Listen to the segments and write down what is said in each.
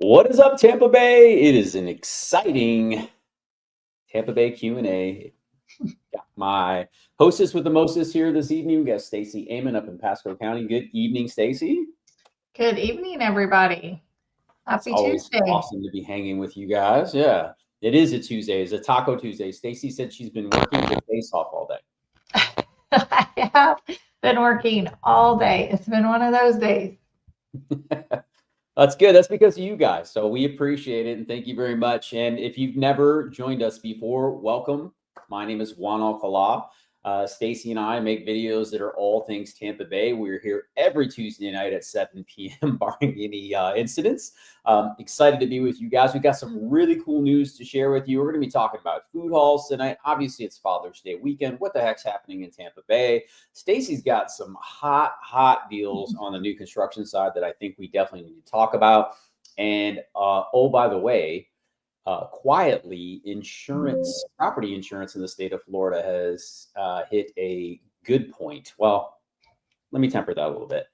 What is up, Tampa Bay? It is an exciting Tampa Bay Q&A. Got my hostess with the mostest here this evening. We got Stacey Amon up in Pasco County. Good evening, Stacey. Good evening, everybody. Happy Tuesday. Awesome to be hanging with you guys. Yeah, it is a Tuesday. It's a Taco Tuesday. Stacey said she's been working her face off all day. I have been working all day. It's been one of those days. That's good. That's because of you guys. So we appreciate it and thank you very much. And if you've never joined us before, welcome. My name is Juan Alcalá. Stacey and I make videos that are all things Tampa Bay. We're here every Tuesday night at 7 p.m. barring any incidents. Excited to be with you guys. We've got some really cool news to share with you. We're going to be talking about food halls tonight. Obviously, it's Father's Day weekend. What the heck's happening in Tampa Bay? Stacey's got some hot deals on the new construction side that I think we definitely need to talk about. And oh, by the way, quietly, property insurance in the state of Florida has hit a good point. Well, let me temper that a little bit.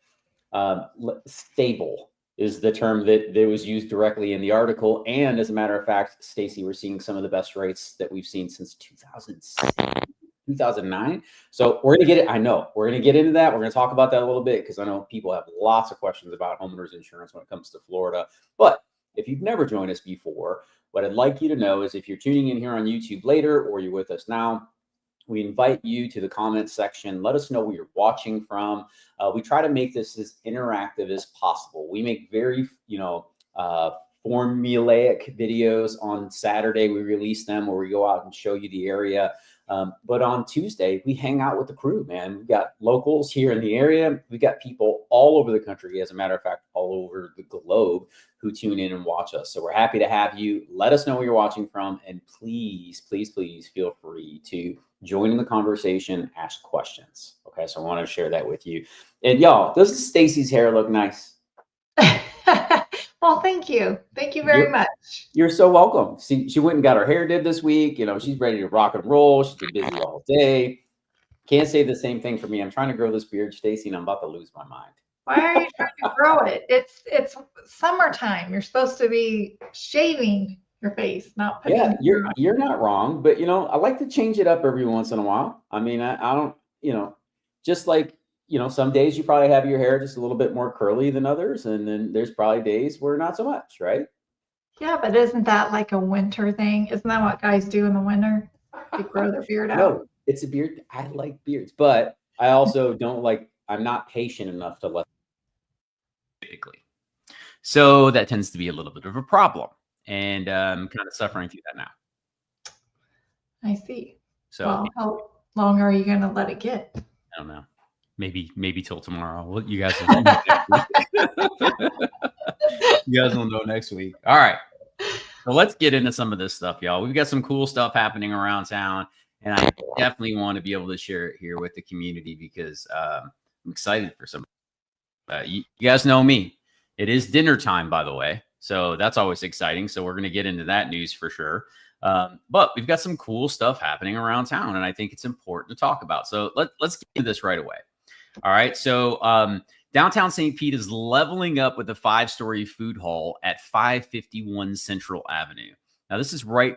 Stable is the term that was used directly in the article. And as a matter of fact, Stacey, we're seeing some of the best rates that we've seen since 2009. So we're going to get it. I know we're going to get into that. We're going to talk about that a little bit because I know people have lots of questions about homeowners insurance when it comes to Florida. But if you've never joined us before, what I'd like you to know is if you're tuning in here on YouTube later or you're with us now, we invite you to the comment section. Let us know where you're watching from. We try to make this as interactive as possible. We make very, formulaic videos on Saturday. We release them where we go out and show you the area. But on Tuesday, we hang out with the crew, man. We've got locals here in the area. We've got people all over the country, as a matter of fact, all over the globe who tune in and watch us. So we're happy to have you. Let us know where you're watching from. And please feel free to join in the conversation, ask questions. Okay, so I want to share that with you. And y'all, doesn't Stacey's hair look nice? Well, thank you. Thank you very much. You're so welcome. See, she went and got her hair did this week. She's ready to rock and roll. She's been busy all day. Can't say the same thing for me. I'm trying to grow this beard, Stacey, and I'm about to lose my mind. Why are you trying to grow it? It's summertime. You're supposed to be shaving your face, not putting it you're not wrong, but I like to change it up every once in a while. I mean, I don't, just like some days you probably have your hair just a little bit more curly than others, and then there's probably days where not so much, right? Yeah, but isn't that like a winter thing? Isn't that what guys do in the winter? They grow their beard out. No, it's a beard. I like beards, but I also I'm not patient enough to let typically. So that tends to be a little bit of a problem. And I'm kind of suffering through that now. I see. So well, how long are you going to let it get? I don't know. Maybe till tomorrow. Well, you guys will know you guys will know next week. All right. So let's get into some of this stuff, y'all. We've got some cool stuff happening around town, and I definitely want to be able to share it here with the community because I'm excited for some. You guys know me. It is dinner time, by the way. So that's always exciting. So we're going to get into that news for sure. But we've got some cool stuff happening around town, and I think it's important to talk about. So let's get into this right away. All right. So downtown St. Pete is leveling up with a 5-story food hall at 551 Central Avenue. Now, this is right,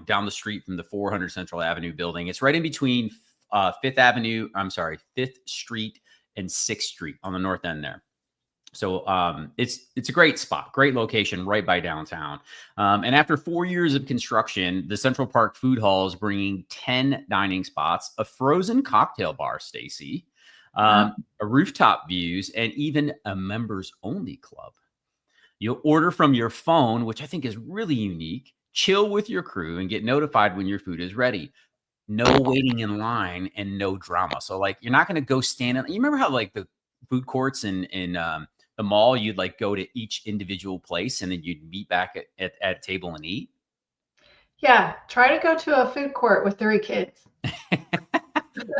down the street from the 400 Central Avenue building. It's right in between 5th Street and 6th Street on the north end there. So it's a great spot, great location right by downtown. And after 4 years of construction, the Central Park Food Hall is bringing 10 dining spots, a frozen cocktail bar, Stacey, a rooftop views, and even a members only club. You'll order from your phone, which I think is really unique, chill with your crew, and get notified when your food is ready. No waiting in line and no drama. So you're not going to go stand in. You remember how the food courts in the mall, you'd go to each individual place and then you'd meet back at a table and eat? Yeah. Try to go to a food court with 3 kids.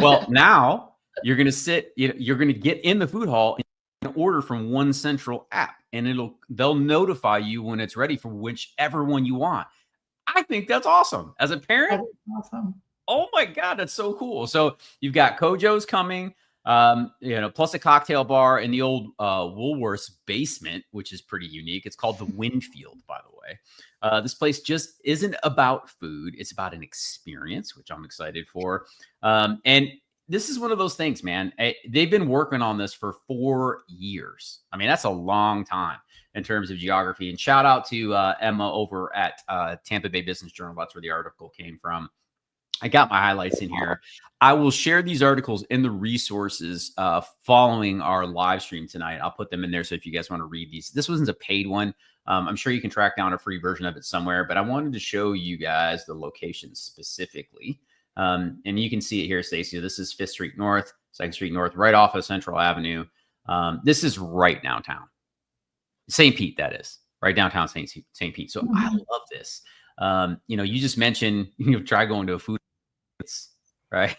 Well, now you're going to you're going to get in the food hall and order from one central app, and they'll notify you when it's ready for whichever one you want. I think that's awesome. As a parent, awesome. Oh my God, that's so cool. So you've got Kojo's coming. Plus a cocktail bar in the old Woolworths basement, which is pretty unique. It's called the Winfield, by the way. This place just isn't about food. It's about an experience, which I'm excited for. And this is one of those things, man. They've been working on this for 4 years. I mean, that's a long time in terms of geography. And shout out to Emma over at Tampa Bay Business Journal. That's where the article came from. I got my highlights in here. I will share these articles in the resources following our live stream tonight. I'll put them in there. So if you guys want to read these, this wasn't a paid one. I'm sure you can track down a free version of it somewhere, but I wanted to show you guys the location specifically. And you can see it here, Stacey. This is 5th Street North, 2nd Street North, right off of Central Avenue. This is right downtown. St. Pete, that is. Right downtown St. Pete. So I love this. You just mentioned, try going to a food, right?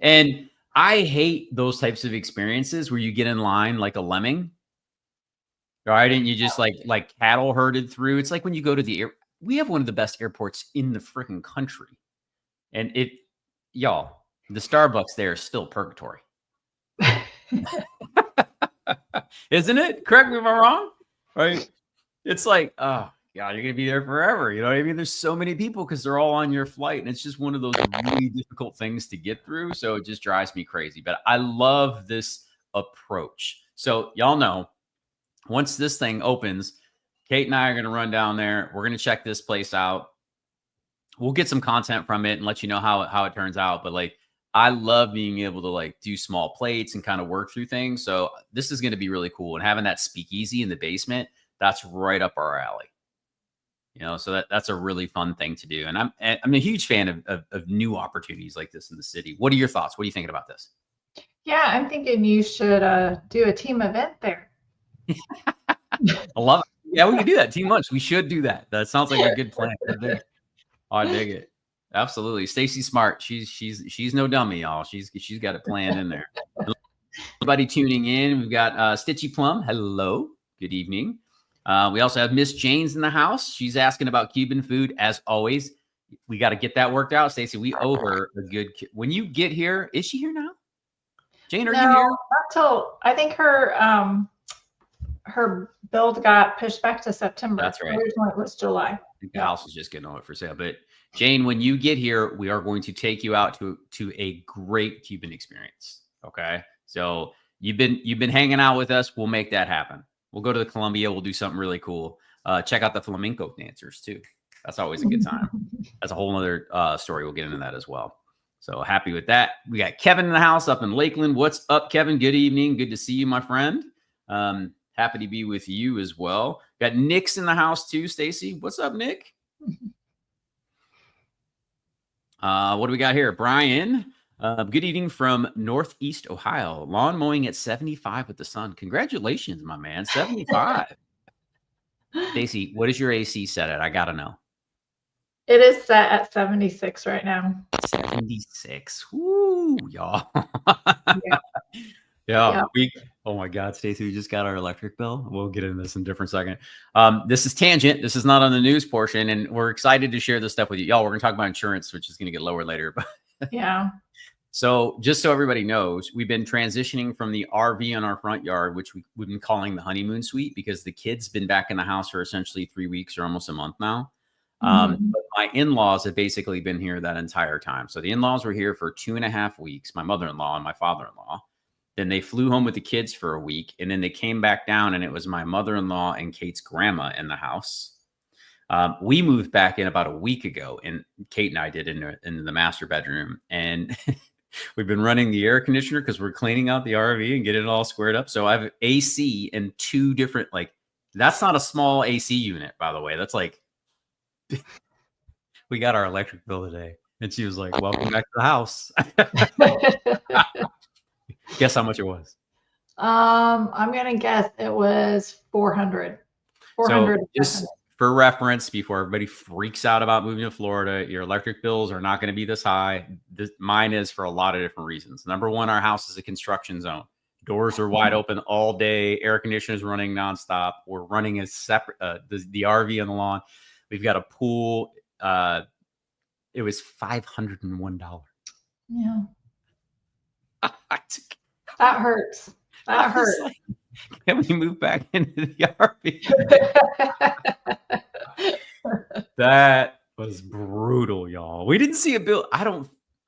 And I hate those types of experiences where you get in line like a lemming, right? And you just like cattle herded through. It's like when you go to we have one of the best airports in the freaking country. And y'all, the Starbucks there is still purgatory. Isn't it? Correct me if I'm wrong. Right? It's like, oh God, you're gonna be there forever. You know what I mean? There's so many people because they're all on your flight, and it's just one of those really difficult things to get through. So it just drives me crazy. But I love this approach. So y'all know, once this thing opens, Kate and I are gonna run down there. We're gonna check this place out. We'll get some content from it and let you know how it turns out. But I love being able to do small plates and kind of work through things. So this is going to be really cool. And having that speakeasy in the basement, that's right up our alley. So that's a really fun thing to do. And I'm a huge fan of new opportunities like this in the city. What are your thoughts? What are you thinking about this? Yeah, I'm thinking you should do a team event there. I love it. Yeah, we can do that. Team lunch. We should do that. That sounds like a good plan. I dig it. Absolutely. Stacey's smart. She's no dummy, y'all. She's got it planned in there. Everybody tuning in. We've got Stitchy Plum. Hello. Good evening. We also have Miss Jane's in the house. She's asking about Cuban food. As always, we got to get that worked out. Stacey, we owe her a good. When you get here, is she here now? Jane, are you here? Not till I think her build got pushed back to September. That's right. Originally it was July. I think the house is just getting on it for sale. But Jane, when you get here, we are going to take you out to a great Cuban experience. Okay. So you've been hanging out with us. We'll make that happen. We'll go to the Columbia. We'll do something really cool. Check out the flamenco dancers too. That's always a good time. That's a whole other story. We'll get into that as well. So happy with that. We got Kevin in the house up in Lakeland. What's up, Kevin? Good evening. Good to see you, my friend. Happy to be with you as well. Got Nick's in the house too, Stacey. What's up, Nick? What do we got here? Brian, good evening from Northeast Ohio. Lawn mowing at 75 with the sun. Congratulations, my man. 75. Stacey, what is your AC set at? I got to know. It is set at 76 right now. 76. Woo, y'all. Yeah. Oh my God, Stacey, we just got our electric bill. We'll get into this in a different second. This is tangent. This is not on the news portion, and we're excited to share this stuff with you. Y'all, we're going to talk about insurance, which is going to get lower later. Yeah. So just so everybody knows, we've been transitioning from the RV on our front yard, which we've been calling the honeymoon suite because the kids been back in the house for essentially 3 weeks or almost a month now. But my in-laws have basically been here that entire time. So the in-laws were here for 2.5 weeks, my mother-in-law and my father-in-law. Then they flew home with the kids for a week, and then they came back down, and it was my mother-in-law and Kate's grandma in the house. We moved back in about a week ago, and Kate and I did in the master bedroom, and we've been running the air conditioner because we're cleaning out the RV and getting it all squared up. So I have AC in 2 different, that's not a small AC unit, by the way. That's we got our electric bill today, and she was like, "Welcome back to the house." Guess how much it was? I'm gonna guess it was 400. 400. So just for reference, before everybody freaks out about moving to Florida, your electric bills are not going to be this high. Mine is for a lot of different reasons. Number one, our house is a construction zone. Doors are wide open all day. Air conditioners running nonstop. We're running a separate the RV on the lawn. We've got a pool. It was $501. Yeah. That hurts. I That was hurts. like, can we move back into the RV? That was brutal, y'all. We didn't see a bill. I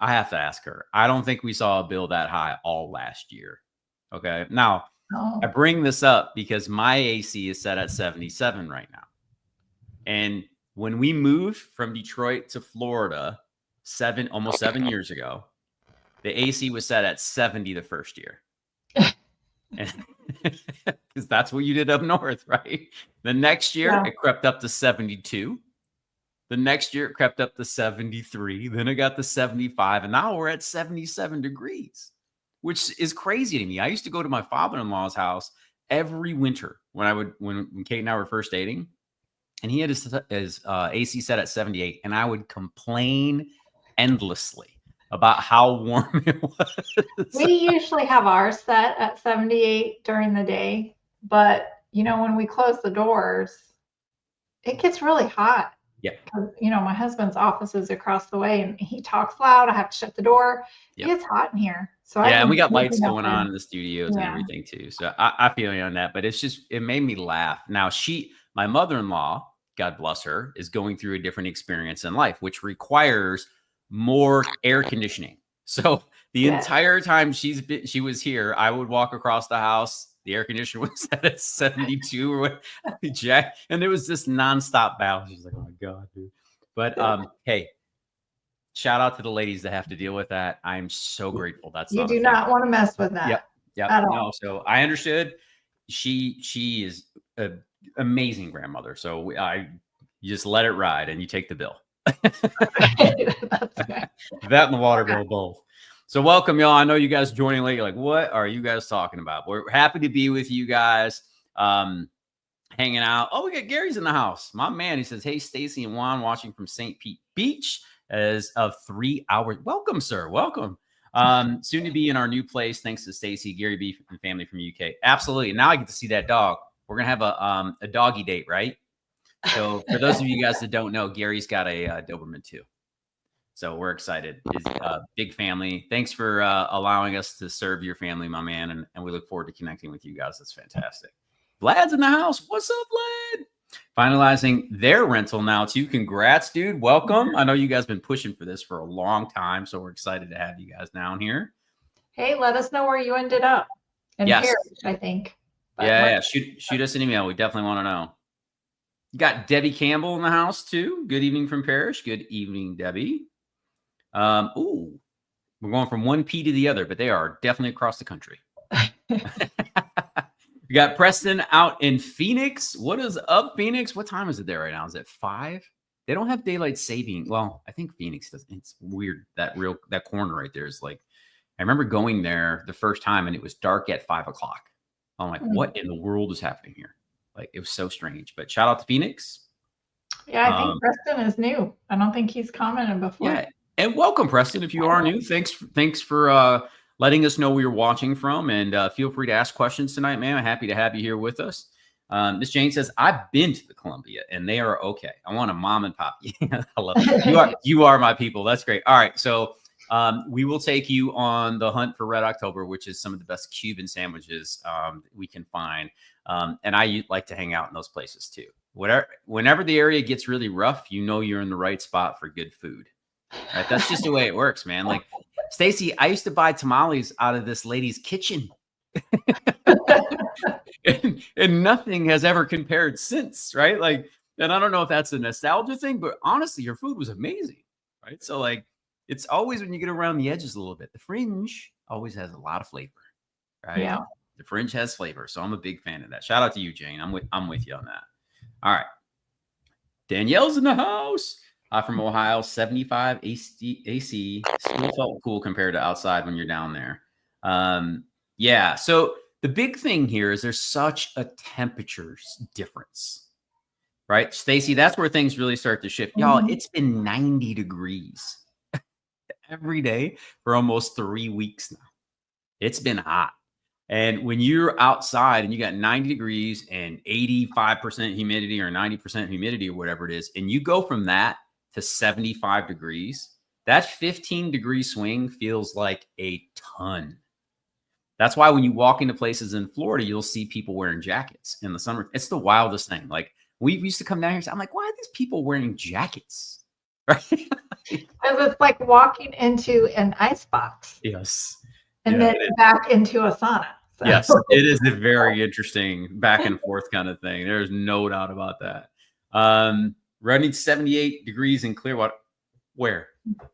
have to ask her. I don't think we saw a bill that high all last year. Okay. Now, I Oh, bring this up because my AC is set at 77 right now. And when we moved from Detroit to Florida almost 7 years ago, the AC was set at 70 the first year. Because that's what you did up north, right? The next year, yeah. it crept up to 72. The next year, it crept up to 73. Then it got to 75. And now we're at 77 degrees, which is crazy to me. I used to go to my father-in-law's house every winter when Kate and I were first dating. And he had his AC set at 78. And I would complain endlessly about how warm it was. We usually have ours set at 78 during the day, but when we close the doors, it gets really hot. Yeah. Because, my husband's office is across the way and he talks loud. I have to shut the door. Yep. It gets hot in here. So yeah, and we got lights going on in the studios and Yeah. everything too. So I feel you on that, but it made me laugh. Now my mother-in-law, God bless her, is going through a different experience in life, which requires more air conditioning. So the entire time she was here, I would walk across the house. The air conditioner was set at 72 or what, Jack, and there was this nonstop battle. She's like, "Oh my God, dude!" But hey, shout out to the ladies that have to deal with that. I'm so grateful. That's you do not want to mess with that. Yep. No, so I understood. She is an amazing grandmother. So you just let it ride and you take the bill. That's okay. That and the water bill both. So welcome, y'all. I know you guys joining late. You're like, what are you guys talking about? We're happy to be with you guys, hanging out. Oh, we got Gary's in the house. My man, he says, hey, Stacy and Juan watching from St. Pete Beach as of 3 hours. Welcome, sir. Welcome. Soon to be in our new place. Thanks to Stacy, Gary B, and family from UK. Absolutely. Now I get to see that dog. We're going to have a doggy date, right? So for those of you guys that don't know, Gary's got a Doberman too. So we're excited. It's a big family. Thanks for allowing us to serve your family, my man. And we look forward to connecting with you guys. That's fantastic. Vlad's in the house. What's up, Vlad? Finalizing their rental now too. Congrats, dude. Welcome. I know you guys been pushing for this for a long time. So we're excited to have you guys down here. Hey, let us know where you ended up. In Paris, I think. But yeah. Shoot us an email. We definitely want to know. You got Debbie Campbell in the house too. Good evening from Paris. Good evening, Debbie. Ooh, we're going from one P to the other, but they are definitely across the country. We got Preston out in Phoenix. What is up, Phoenix? What time is it there right now? Is it 5? They don't have daylight saving. Well, I think Phoenix does. It's weird. That corner right there is like, I remember going there the first time and it was dark at 5 o'clock. I'm like, what in the world is happening here? Like, it was so strange. But shout out to Phoenix. Yeah, I think Preston is new. I don't think he's commented before. Yeah, and welcome, Preston. If you are new, thanks for letting us know where you're watching from, and feel free to ask questions tonight, man. I'm happy to have you here with us. Miss Jane says, I've been to the Columbia, and they are okay. I want a mom and pop. I love it. You are my people. That's great. All right, so we will take you on the hunt for Red October, which is some of the best Cuban sandwiches we can find. And I like to hang out in those places too. Whenever the area gets really rough, you're in the right spot for good food. Right? That's just the way it works, man. Like, Stacy, I used to buy tamales out of this lady's kitchen. and nothing has ever compared since, right? Like, and I don't know if that's a nostalgia thing, but honestly, your food was amazing, right? So like, it's always when you get around the edges a little bit, the fringe always has a lot of flavor, right? Yeah. The fringe has flavor. So I'm a big fan of that. Shout out to you, Jane. I'm with you on that. All right. Danielle's in the house. From Ohio, 75 AC. Still felt cool compared to outside when you're down there. Yeah. So the big thing here is there's such a temperature difference, right? Stacy, that's where things really start to shift. Y'all, it's been 90 degrees every day for almost 3 weeks now. It's been hot. And when you're outside and you got 90 degrees and 85% humidity or 90% humidity or whatever it is, and you go from that to 75 degrees, that 15-degree swing feels like a ton. That's why when you walk into places in Florida, you'll see people wearing jackets in the summer. It's the wildest thing. Like we used to come down here and say, I'm like, why are these people wearing jackets? Right? Because it's like walking into an ice box Yes. and then back into a sauna. So. Yes, it is a very interesting back and forth kind of thing. There's no doubt about that. Running 78 degrees in Clearwater. Where?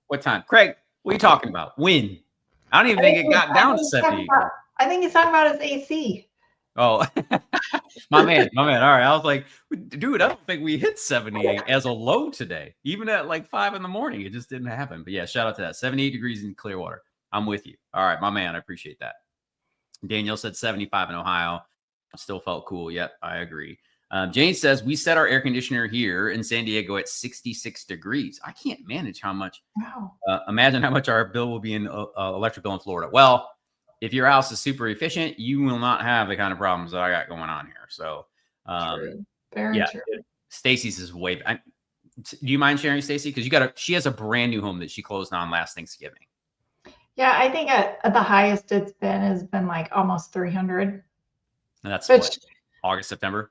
What time? Craig, what are you talking about? When? I don't even think it got down to 78. I think he's talking about his AC. Oh, my man. All right. I was like, dude, I don't think we hit 78 as a low today. Even at like 5 in the morning, it just didn't happen. But yeah, shout out to that. 78 degrees in Clearwater. I'm with you. All right, my man. I appreciate that. Daniel said 75 in Ohio. Still felt cool. Yep, I agree. Jane says, we set our air conditioner here in San Diego at 66 degrees. I can't manage how much. Wow. Imagine how much our bill will be in electric bill in Florida. Well, if your house is super efficient, you will not have the kind of problems that I got going on here. So, true. Very true. Stacy's is way. Do you mind sharing, Stacy? Because she has a brand new home that she closed on last Thanksgiving. Yeah, I think at the highest it's been has been like almost 300. And that's what, August, September.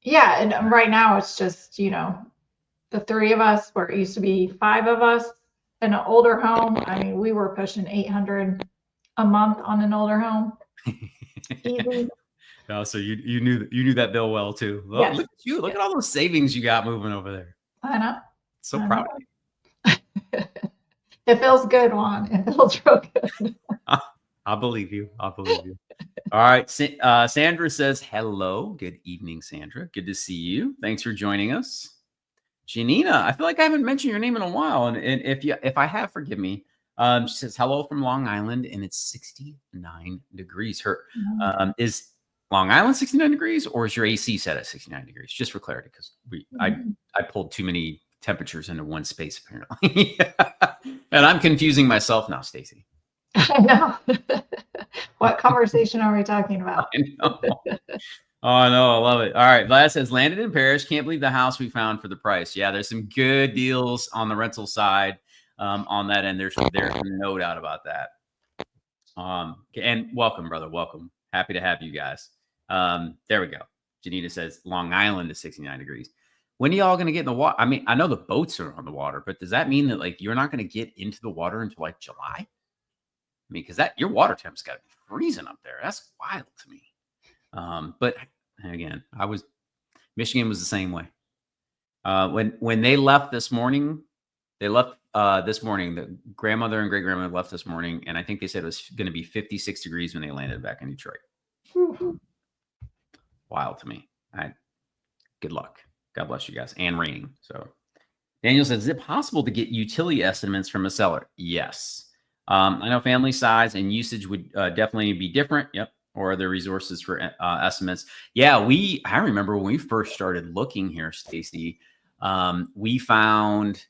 Yeah, and right now it's just the 3 of us, where it used to be 5 of us in an older home. I mean, we were pushing 800 a month on an older home. Easy. Oh, so you knew that bill well too. Well, yes. Look at you! Look at all those savings you got moving over there. I know. So proud of you. It feels good, Juan. It feels real good. I believe you. All right. Sandra says, hello. Good evening, Sandra. Good to see you. Thanks for joining us. Janina, I feel like I haven't mentioned your name in a while. And if I have, forgive me. She says, hello from Long Island, and it's 69 degrees. Is Long Island 69 degrees, or is your AC set at 69 degrees? Just for clarity, because I pulled too many temperatures into one space, apparently. And I'm confusing myself now, Stacy. I know. What conversation are we talking about? I know. Oh, no, I love it. All right. Vlad says, landed in Paris. Can't believe the house we found for the price. Yeah, there's some good deals on the rental side on that end. There's no doubt about that. And welcome, brother. Welcome. Happy to have you guys. There we go. Janita says, Long Island is 69 degrees. When are y'all going to get in the water? I mean, I know the boats are on the water, but does that mean that like you're not going to get into the water until like July? I mean, because your water temp's got to be freezing up there. That's wild to me. But again, Michigan was the same way. When they left this morning, the grandmother and great grandmother left this morning, and I think they said it was going to be 56 degrees when they landed back in Detroit. Wild to me. Good luck. God bless you guys. And raining. So Daniel says, is it possible to get utility estimates from a seller? Yes. I know family size and usage would definitely be different. Yep. Or other resources for estimates. Yeah, I remember when we first started looking here, Stacy, we found,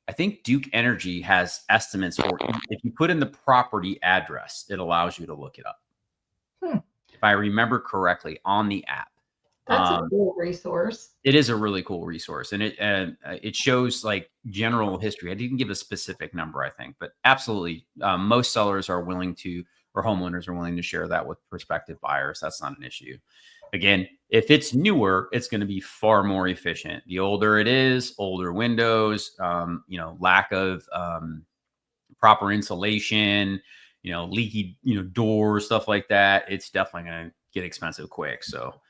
I think Duke Energy has estimates for, if you put in the property address, it allows you to look it up. If I remember correctly, on the app. That's a cool resource. It is a really cool resource, and it shows like general history. I didn't give a specific number, I think, but absolutely, most sellers are willing to, or homeowners are willing to share that with prospective buyers. That's not an issue. Again, if it's newer, it's going to be far more efficient. The older it is, older windows, lack of proper insulation, leaky, doors, stuff like that. It's definitely going to get expensive quick. So.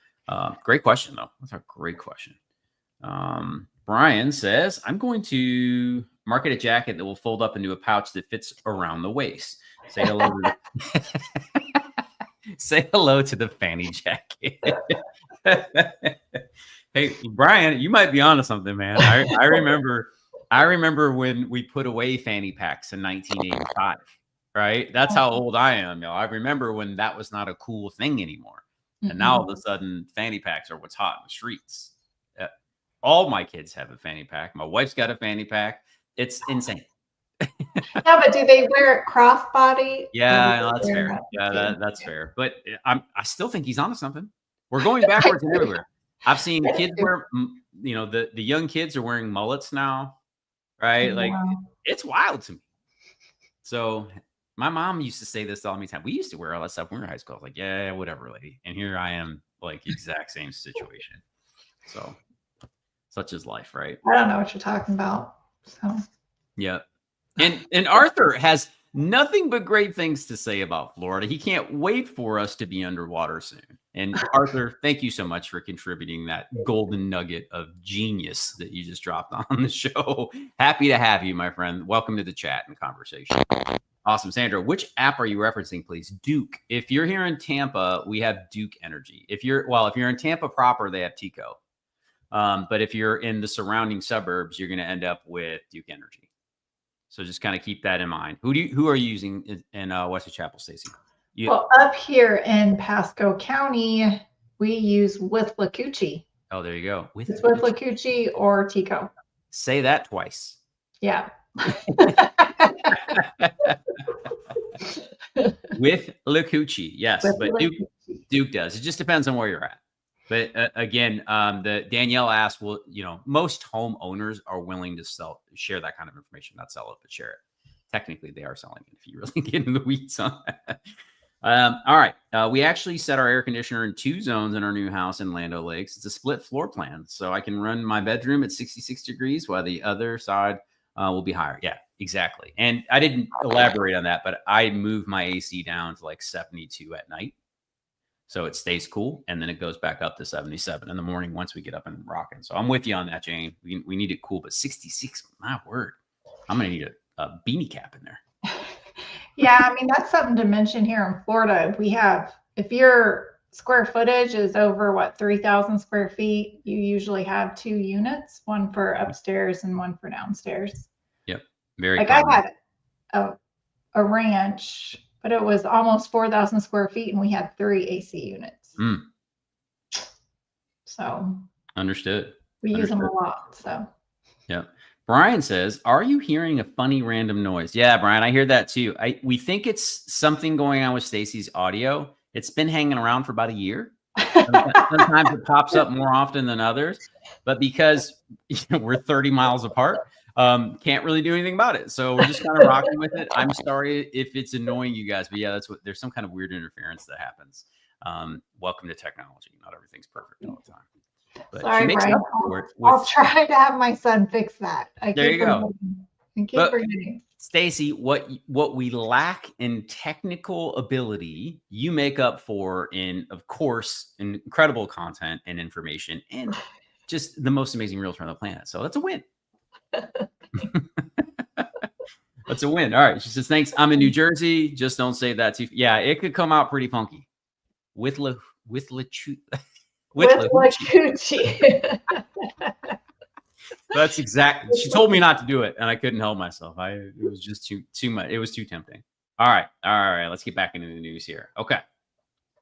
Great question, though. That's a great question. Brian says, I'm going to market a jacket that will fold up into a pouch that fits around the waist. Say hello to say hello to the fanny jacket. Hey, Brian, you might be onto something, man. I remember when we put away fanny packs in 1985, right? That's how old I am. I remember when that was not a cool thing anymore. And now all of a sudden, fanny packs are what's hot in the streets. All my kids have a fanny pack. My wife's got a fanny pack. It's insane. Yeah, but do they wear it crossbody? Yeah, no, that's fair. Yeah, that's fair. But I still think he's onto something. We're going backwards and everywhere. I've seen kids wear, the young kids are wearing mullets now, right? Like it's wild to me. So my mom used to say this all the time. We used to wear all that stuff when we were in high school. I was like, yeah, whatever, lady. And here I am, like exact same situation. So such is life, right? I don't know what you're talking about. So yeah. And Arthur has nothing but great things to say about Florida. He can't wait for us to be underwater soon. And Arthur, thank you so much for contributing that golden nugget of genius that you just dropped on the show. Happy to have you, my friend. Welcome to the chat and conversation. Awesome. Sandra, which app are you referencing, please? Duke. If you're here in Tampa, we have Duke Energy. If you're in Tampa proper, they have Tico. But if you're in the surrounding suburbs, you're going to end up with Duke Energy. So just kind of keep that in mind. Who are you using in Wesley Chapel, Stacy? Well, up here in Pasco County, we use with Lacucci. Oh, there you go. It's with Lacucci or Tico. Say that twice. Yeah. With Lacucci, yes, With but Duke does. It just depends on where you're at. But again, the Danielle asked, well, most homeowners are willing to share that kind of information, not sell it, but share it. Technically, they are selling it if you really get in the weeds on that. All right. We actually set our air conditioner in 2 zones in our new house in Land O'Lakes. It's a split floor plan. So I can run my bedroom at 66 degrees while the other side will be higher. Yeah, exactly. And I didn't elaborate on that, but I moved my AC down to like 72 at night. So it stays cool, and then it goes back up to 77 in the morning once we get up and rocking. So I'm with you on that, Jane. We need it cool, but 66, my word. I'm going to need a beanie cap in there. Yeah, I mean, that's something to mention here in Florida. We have, if your square footage is over, 3,000 square feet, you usually have 2 units, one for upstairs and one for downstairs. Yep, very like common. I had a ranch, but it was almost 4,000 square feet, and we had 3 AC units. So understood. We use them a lot. So yeah. Brian says, "Are you hearing a funny random noise?" Yeah, Brian, I hear that too. We think it's something going on with Stacy's audio. It's been hanging around for about a year. Sometimes it pops up more often than others, but because we're 30 miles apart, can't really do anything about it. So we're just kind of rocking with it. I'm sorry if it's annoying you guys, but yeah, there's some kind of weird interference that happens. Welcome to technology. Not everything's perfect all the time. But sorry, Brian. I'll try to have my son fix that. There you go. Forgetting. Stacy, what we lack in technical ability, you make up for in, of course, incredible content and information, and just the most amazing realtor on the planet. So that's a win. That's a win. All right. She says, "Thanks. I'm in New Jersey. Just don't say that too." Yeah, it could come out pretty funky. With Lacucci. That's exactly. She told me not to do it, and I couldn't help myself. It was just too much. It was too tempting. All right. Let's get back into the news here. Okay.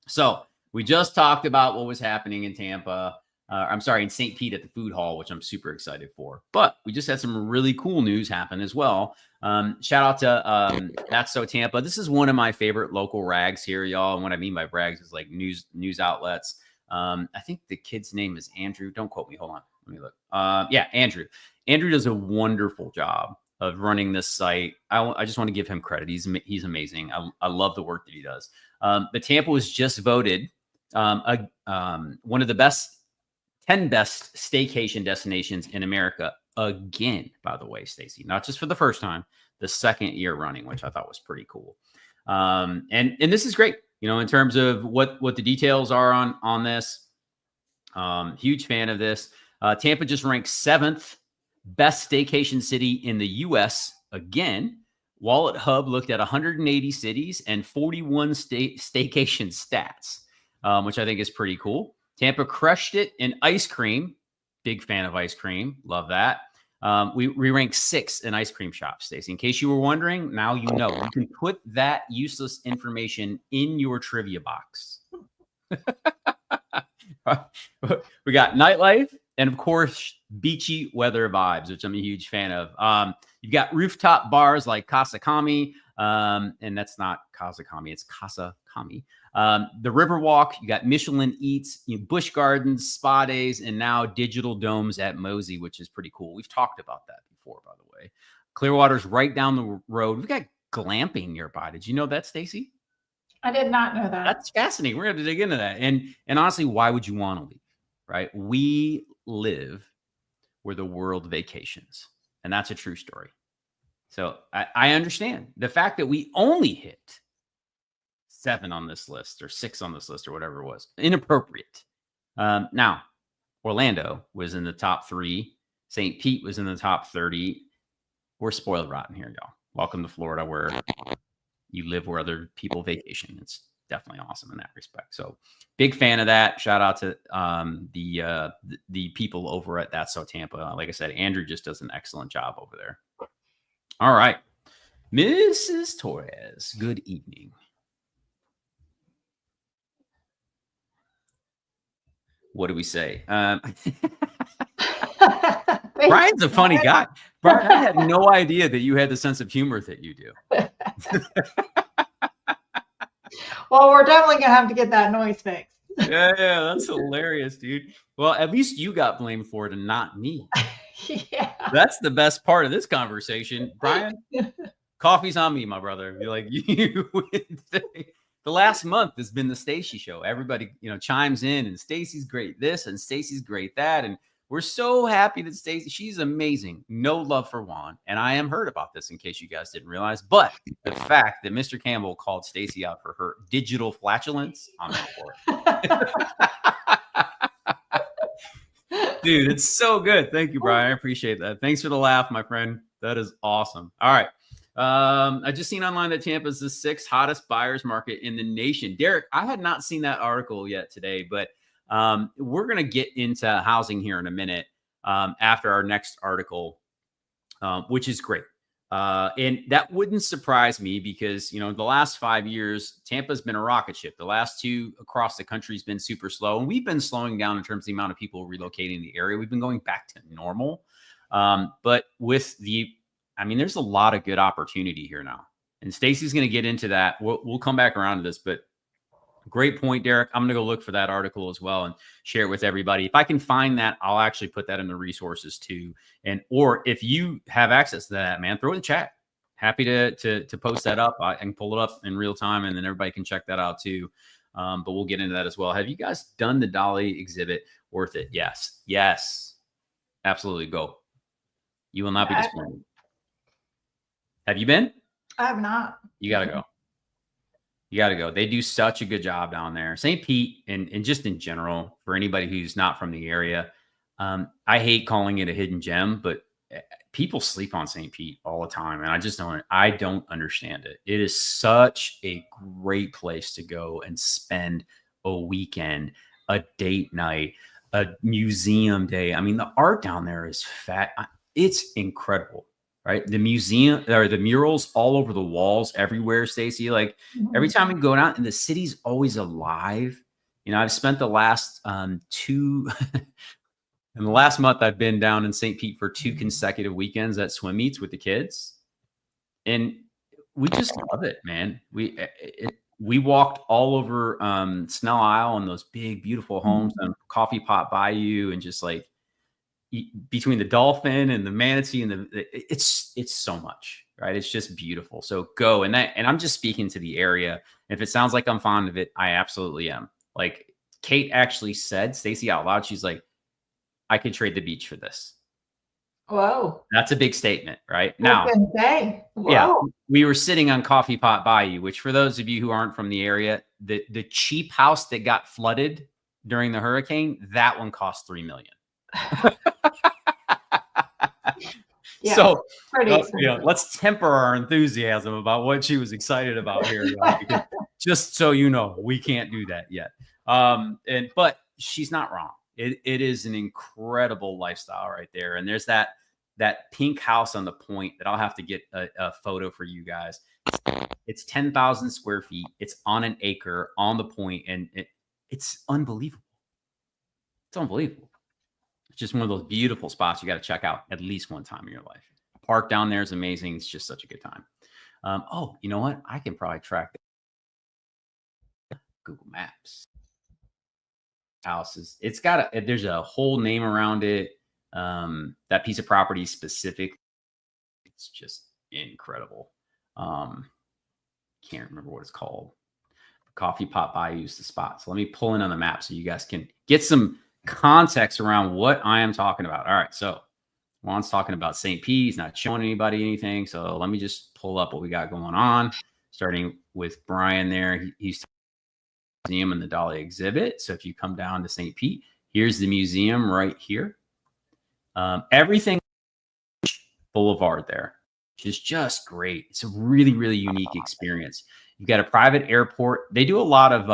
So we just talked about what was happening in Tampa. In St. Pete at the food hall, which I'm super excited for. But we just had some really cool news happen as well. Shout out to That's So Tampa. This is one of my favorite local rags here, y'all. And what I mean by rags is like news outlets. I think the kid's name is Andrew. Don't quote me. Hold on. Let me look. Yeah, Andrew. Andrew does a wonderful job of running this site. I just want to give him credit. He's amazing. I love the work that he does. But Tampa was just voted one of the 10 best staycation destinations in America again, by the way, Stacy, not just for the first time, the second year running, which I thought was pretty cool. And this is great, in terms of what the details are on this. Huge fan of this. Tampa just ranked 7th best staycation city in the U.S. again. Wallet Hub looked at 180 cities and 41 staycation stats, which I think is pretty cool. Tampa crushed it in ice cream. Big fan of ice cream. Love that. We ranked 6th in ice cream shops, Stacey. In case you were wondering, now you know. You can put that useless information in your trivia box. We got nightlife and, of course, beachy weather vibes, which I'm a huge fan of. You've got rooftop bars like Casa Kami, and that's not Casa Kami, it's Casa Kami. The Riverwalk, you got Michelin Eats, Busch Gardens, spa days, and now digital domes at Mosey, which is pretty cool. We've talked about that before, by the way. Clearwater's right down the road. We've got glamping nearby. Did you know that, Stacy? I did not know that. That's fascinating. We're going to dig into that. And honestly, why would you want to leave? Right? We live where the world vacations, and that's a true story. So I understand the fact that we only hit 7 on this list or 6 on this list or whatever it was. Inappropriate. Now, Orlando was in the top 3. St. Pete was in the top 30. We're spoiled rotten here, y'all. Welcome to Florida, where you live where other people vacation. It's definitely awesome in that respect. So big fan of that. Shout out to the people over at That's So Tampa. Like I said, Andrew just does an excellent job over there. All right. Mrs. Torres, good evening. What do we say? Brian's a funny guy. Brian, I had no idea that you had the sense of humor that you do. Well, we're definitely going to have to get that noise fixed. Yeah, that's hilarious, dude. Well, at least you got blamed for it and not me. Yeah. That's the best part of this conversation. Brian, coffee's on me, my brother. You're like, you would say. The last month has been the Stacy show. Everybody, chimes in, and Stacy's great this and Stacy's great that. And we're so happy that Stacy, she's amazing. No love for Juan. And I am hurt about this in case you guys didn't realize. But the fact that Mr. Campbell called Stacy out for her digital flatulence, I'm all for it. Dude, it's so good. Thank you, Brian. I appreciate that. Thanks for the laugh, my friend. That is awesome. All right. I just seen online that Tampa is the 6th hottest buyer's market in the nation. Derek, I had not seen that article yet today, but we're going to get into housing here in a minute after our next article, which is great. And that wouldn't surprise me because, the last 5 years, Tampa's been a rocket ship. The last 2 across the country has been super slow. And we've been slowing down in terms of the amount of people relocating in the area. We've been going back to normal. But with there's a lot of good opportunity here now. And Stacy's going to get into that. We'll come back around to this, but great point, Derek. I'm going to go look for that article as well and share it with everybody. If I can find that, I'll actually put that in the resources too. Or if you have access to that, man, throw it in the chat. Happy to post that up. I can pull it up in real time and then everybody can check that out too. But we'll get into that as well. Have you guys done the Dolly exhibit? Worth it? Yes. Yes. Absolutely. Go. You will not be disappointed. Have you been? I have not. You got to go. You got to go. They do such a good job down there. St. Pete and just in general, for anybody who's not from the area, I hate calling it a hidden gem, but people sleep on St. Pete all the time. And I don't understand it. It is such a great place to go and spend a weekend, a date night, a museum day. I mean, the art down there is it's incredible. Right. The museum or the murals all over the walls everywhere, Stacy, like every time we go out and the city's always alive. I've spent the last in the last month, I've been down in St. Pete for 2 consecutive weekends at swim meets with the kids. And we just love it, man. We walked all over Snell Isle and those big, beautiful homes and Coffee Pot Bayou and just like, between the dolphin and the manatee and it's so much, right? It's just beautiful. So go. And I'm just speaking to the area. If it sounds like I'm fond of it, I absolutely am. Like Kate actually said, Stacy out loud, she's like, I could trade the beach for this. Whoa. That's a big statement, right? Now, yeah, we were sitting on Coffee Pot Bayou, which for those of you who aren't from the area, the cheap house that got flooded during the hurricane, that one cost $3 million. Yeah, so let's temper our enthusiasm about what she was excited about here, because just so you know, we can't do that yet. But she's not wrong. It is an incredible lifestyle right there. And there's that pink house on the point that I'll have to get a photo for you guys. It's 10,000 square feet. It's on an acre on the point, and it's unbelievable. It's unbelievable. It's just one of those beautiful spots you got to check out at least one time in your life. Park down there is amazing. It's just such a good time. Oh, you know what? I can probably track that. Google Maps. Houses. It's got there's a whole name around it. That piece of property specific. It's just incredible. Can't remember what it's called. Coffee Pot Bayou is the spot. So let me pull in on the map so you guys can get some context around what I am talking about. All right. So Juan's talking about St. Pete. He's not showing anybody anything. So let me just pull up what we got going on, starting with Brian there. He's museum and the Dolly exhibit. So if you come down to St. Pete, here's the museum right here. Everything Boulevard there, which is just great. It's a really, really unique experience. You've got a private airport. They do a lot of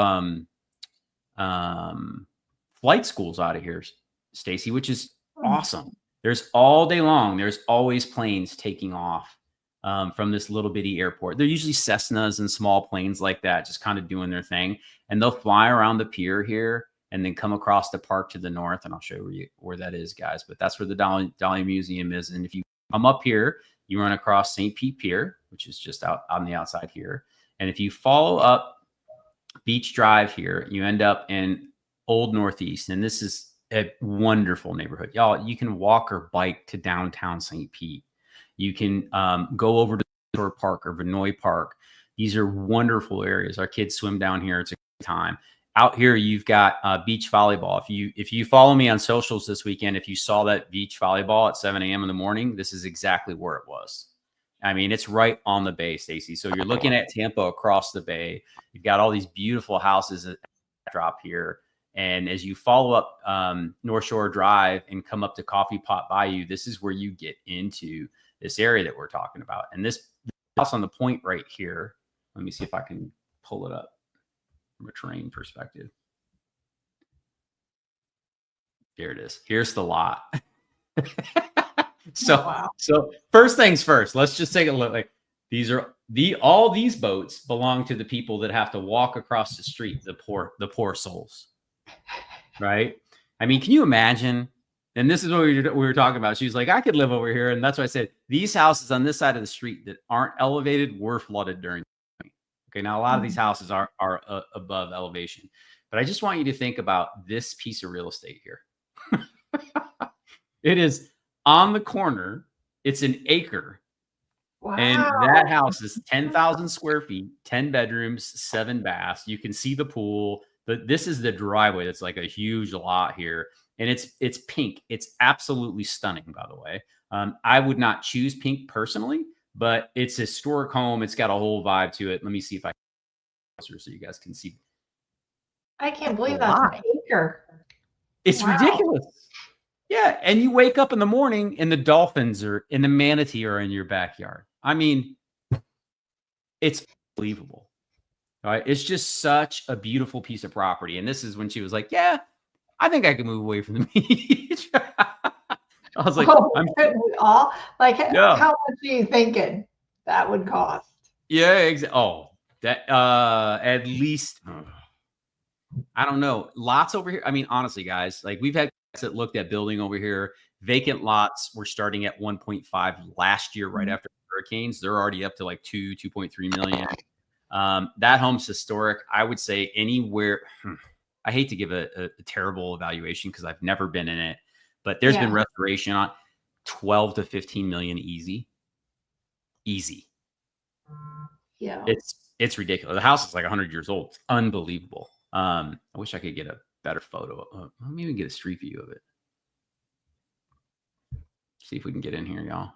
flight schools out of here, Stacy, which is awesome. There's all day long. There's always planes taking off from this little bitty airport. They're usually Cessnas and small planes like that, just kind of doing their thing. And they'll fly around the pier here and then come across the park to the north. And I'll show you where that is, guys. But that's where the Dolly Museum is. And if you come up here, you run across St. Pete Pier, which is just out on the outside here. And if you follow up Beach Drive here, you end up in Old Northeast. And this is a wonderful neighborhood. Y'all, you can walk or bike to downtown St. Pete. You can go over to Shore Park or Vinoy Park. These are wonderful areas. Our kids swim down here. It's a good time. Out here, you've got beach volleyball. If you follow me on socials this weekend, if you saw that beach volleyball at 7 a.m. in the morning, this is exactly where it was. I mean, it's right on the bay, Stacy. So you're looking at Tampa across the bay. You've got all these beautiful houses that drop here. And as you follow up North Shore Drive and come up to Coffee Pot Bayou, this is where you get into this area that we're talking about. And this house on the point right here, let me see if I can pull it up from a terrain perspective. Here it is. Here's the lot. So first things first, let's just take a look. Like all these boats belong to the people that have to walk across the street, the poor souls. Right? I mean, can you imagine? And this is what we were talking about. She was like, I could live over here. And that's why I said these houses on this side of the street that aren't elevated were flooded during. Okay. Now a lot of these houses are above elevation, but I just want you to think about this piece of real estate here. It is on the corner. It's an acre. Wow. And that house is 10,000 square feet, 10 bedrooms, 7 baths. You can see the pool. But this is the driveway. That's like a huge lot here. And it's pink. It's absolutely stunning, by the way. I would not choose pink personally, but it's a historic home. It's got a whole vibe to it. Let me see if I can so you guys can see. I can't believe that's an acre. It's ridiculous. Yeah. And you wake up in the morning and the dolphins and the manatee are in your backyard. I mean, it's unbelievable. Right. It's just such a beautiful piece of property. And this is when she was like, yeah, I think I can move away from the beach. I was like, how much are you thinking that would cost? Yeah. At least, I don't know. Lots over here. I mean, honestly, guys, like we've had guys that looked at building over here. Vacant lots were starting at 1.5 last year, right after hurricanes. They're already up to like 2.3 million. That home's historic. I would say anywhere. I hate to give a terrible evaluation because I've never been in it, but there's been restoration on 12 to 15 million easy. Yeah. It's ridiculous. The house is like 100 years old. It's unbelievable. I wish I could get a better photo. Let me even get a street view of it. See if we can get in here, y'all.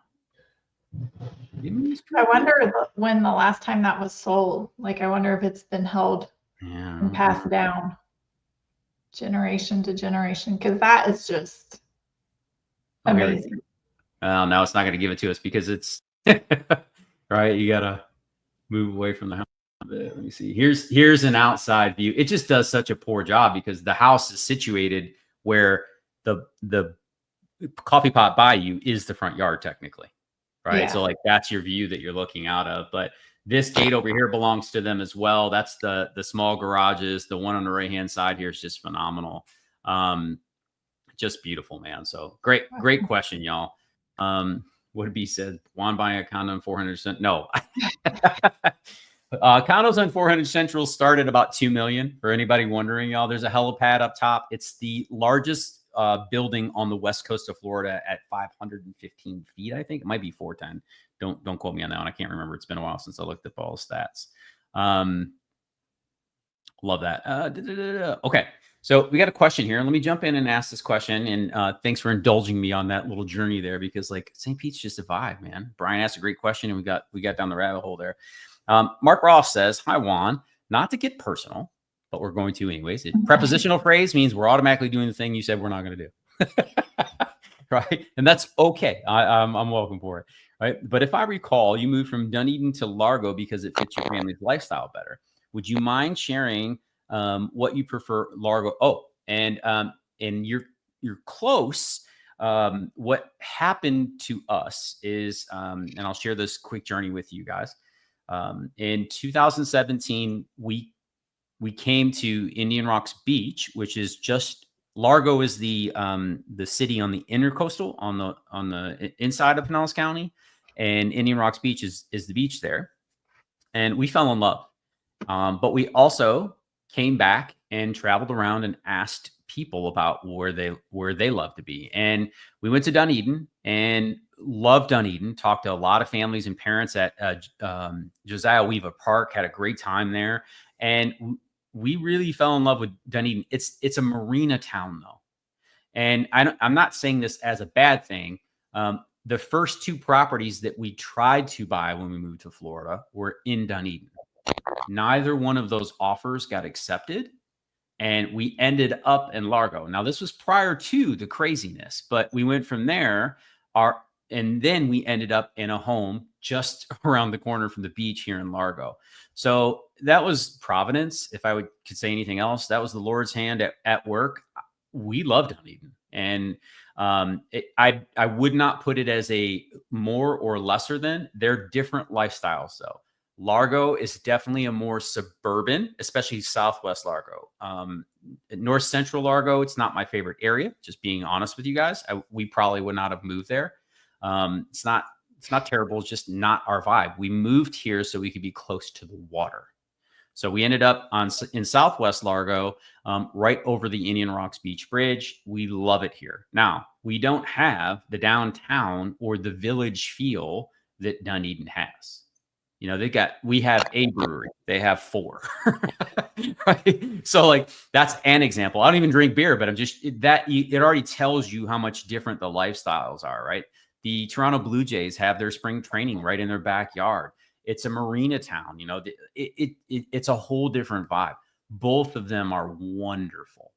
I wonder when the last time that was sold. Like, I wonder if it's been held and passed down generation to generation, because that is just amazing. Now it's not going to give it to us because it's right. You got to move away from the house a bit. Let me see. Here's an outside view. It just does such a poor job because the house is situated where the Coffee Pot Bayou is the front yard technically. Right. Yeah. So like that's your view that you're looking out of. But this gate over here belongs to them as well. That's the small garages. The one on the right hand side here is just phenomenal. Just beautiful, man. So great question, y'all. What did he said? Juan buying a condo on 400 Central? No. Condos on 400 Central start at about $2 million. For anybody wondering, y'all, there's a helipad up top. It's the largest building on the west coast of Florida at 515 feet. I think it might be 410. Don't quote me on that one. I can't remember. It's been a while since I looked up all the stats. Love that. Okay. So we got a question here. Let me jump in and ask this question. And thanks for indulging me on that little journey there, because like St. Pete's just a vibe, man. Brian asked a great question and we got down the rabbit hole there. Mark Ross says, hi, Juan. Not to get personal, but we're going to anyways. Prepositional phrase means we're automatically doing the thing you said we're not going to do. Right. And that's okay. I'm welcome for it. Right. But if I recall, you moved from Dunedin to Largo because it fits your family's lifestyle better. Would you mind sharing what you prefer, Largo? Oh, and you're close. What happened to us is, and I'll share this quick journey with you guys. In 2017, we came to Indian Rocks Beach, which is just Largo is the city on the intercoastal on the inside of Pinellas County, and Indian Rocks Beach is the beach there, and we fell in love. But we also came back and traveled around and asked people about where they love to be. And we went to Dunedin and loved Dunedin, talked to a lot of families and parents at Josiah Weaver Park, had a great time there. And we really fell in love with Dunedin. It's a marina town though. And I'm not saying this as a bad thing. The first two properties that we tried to buy when we moved to Florida were in Dunedin. Neither one of those offers got accepted, and we ended up in Largo. Now, this was prior to the craziness, but we went from there, and then we ended up in a home just around the corner from the beach here in Largo. So that was Providence. If I could say anything else, that was the Lord's hand at work. We loved Dunedin, and I would not put it as a more or lesser than. They're different lifestyles, though. Largo is definitely a more suburban, especially Southwest Largo. North Central Largo, it's not my favorite area. Just being honest with you guys, we probably would not have moved there. It's not terrible. It's just not our vibe. We moved here so we could be close to the water. So we ended up in Southwest Largo, right over the Indian Rocks Beach Bridge. We love it here. Now, we don't have the downtown or the village feel that Dunedin has. You know, we have a brewery. They have 4. Right? So like, that's an example. I don't even drink beer, but it already tells you how much different the lifestyles are, right? The Toronto Blue Jays have their spring training right in their backyard. It's a marina town, you know, it's a whole different vibe. Both of them are wonderful.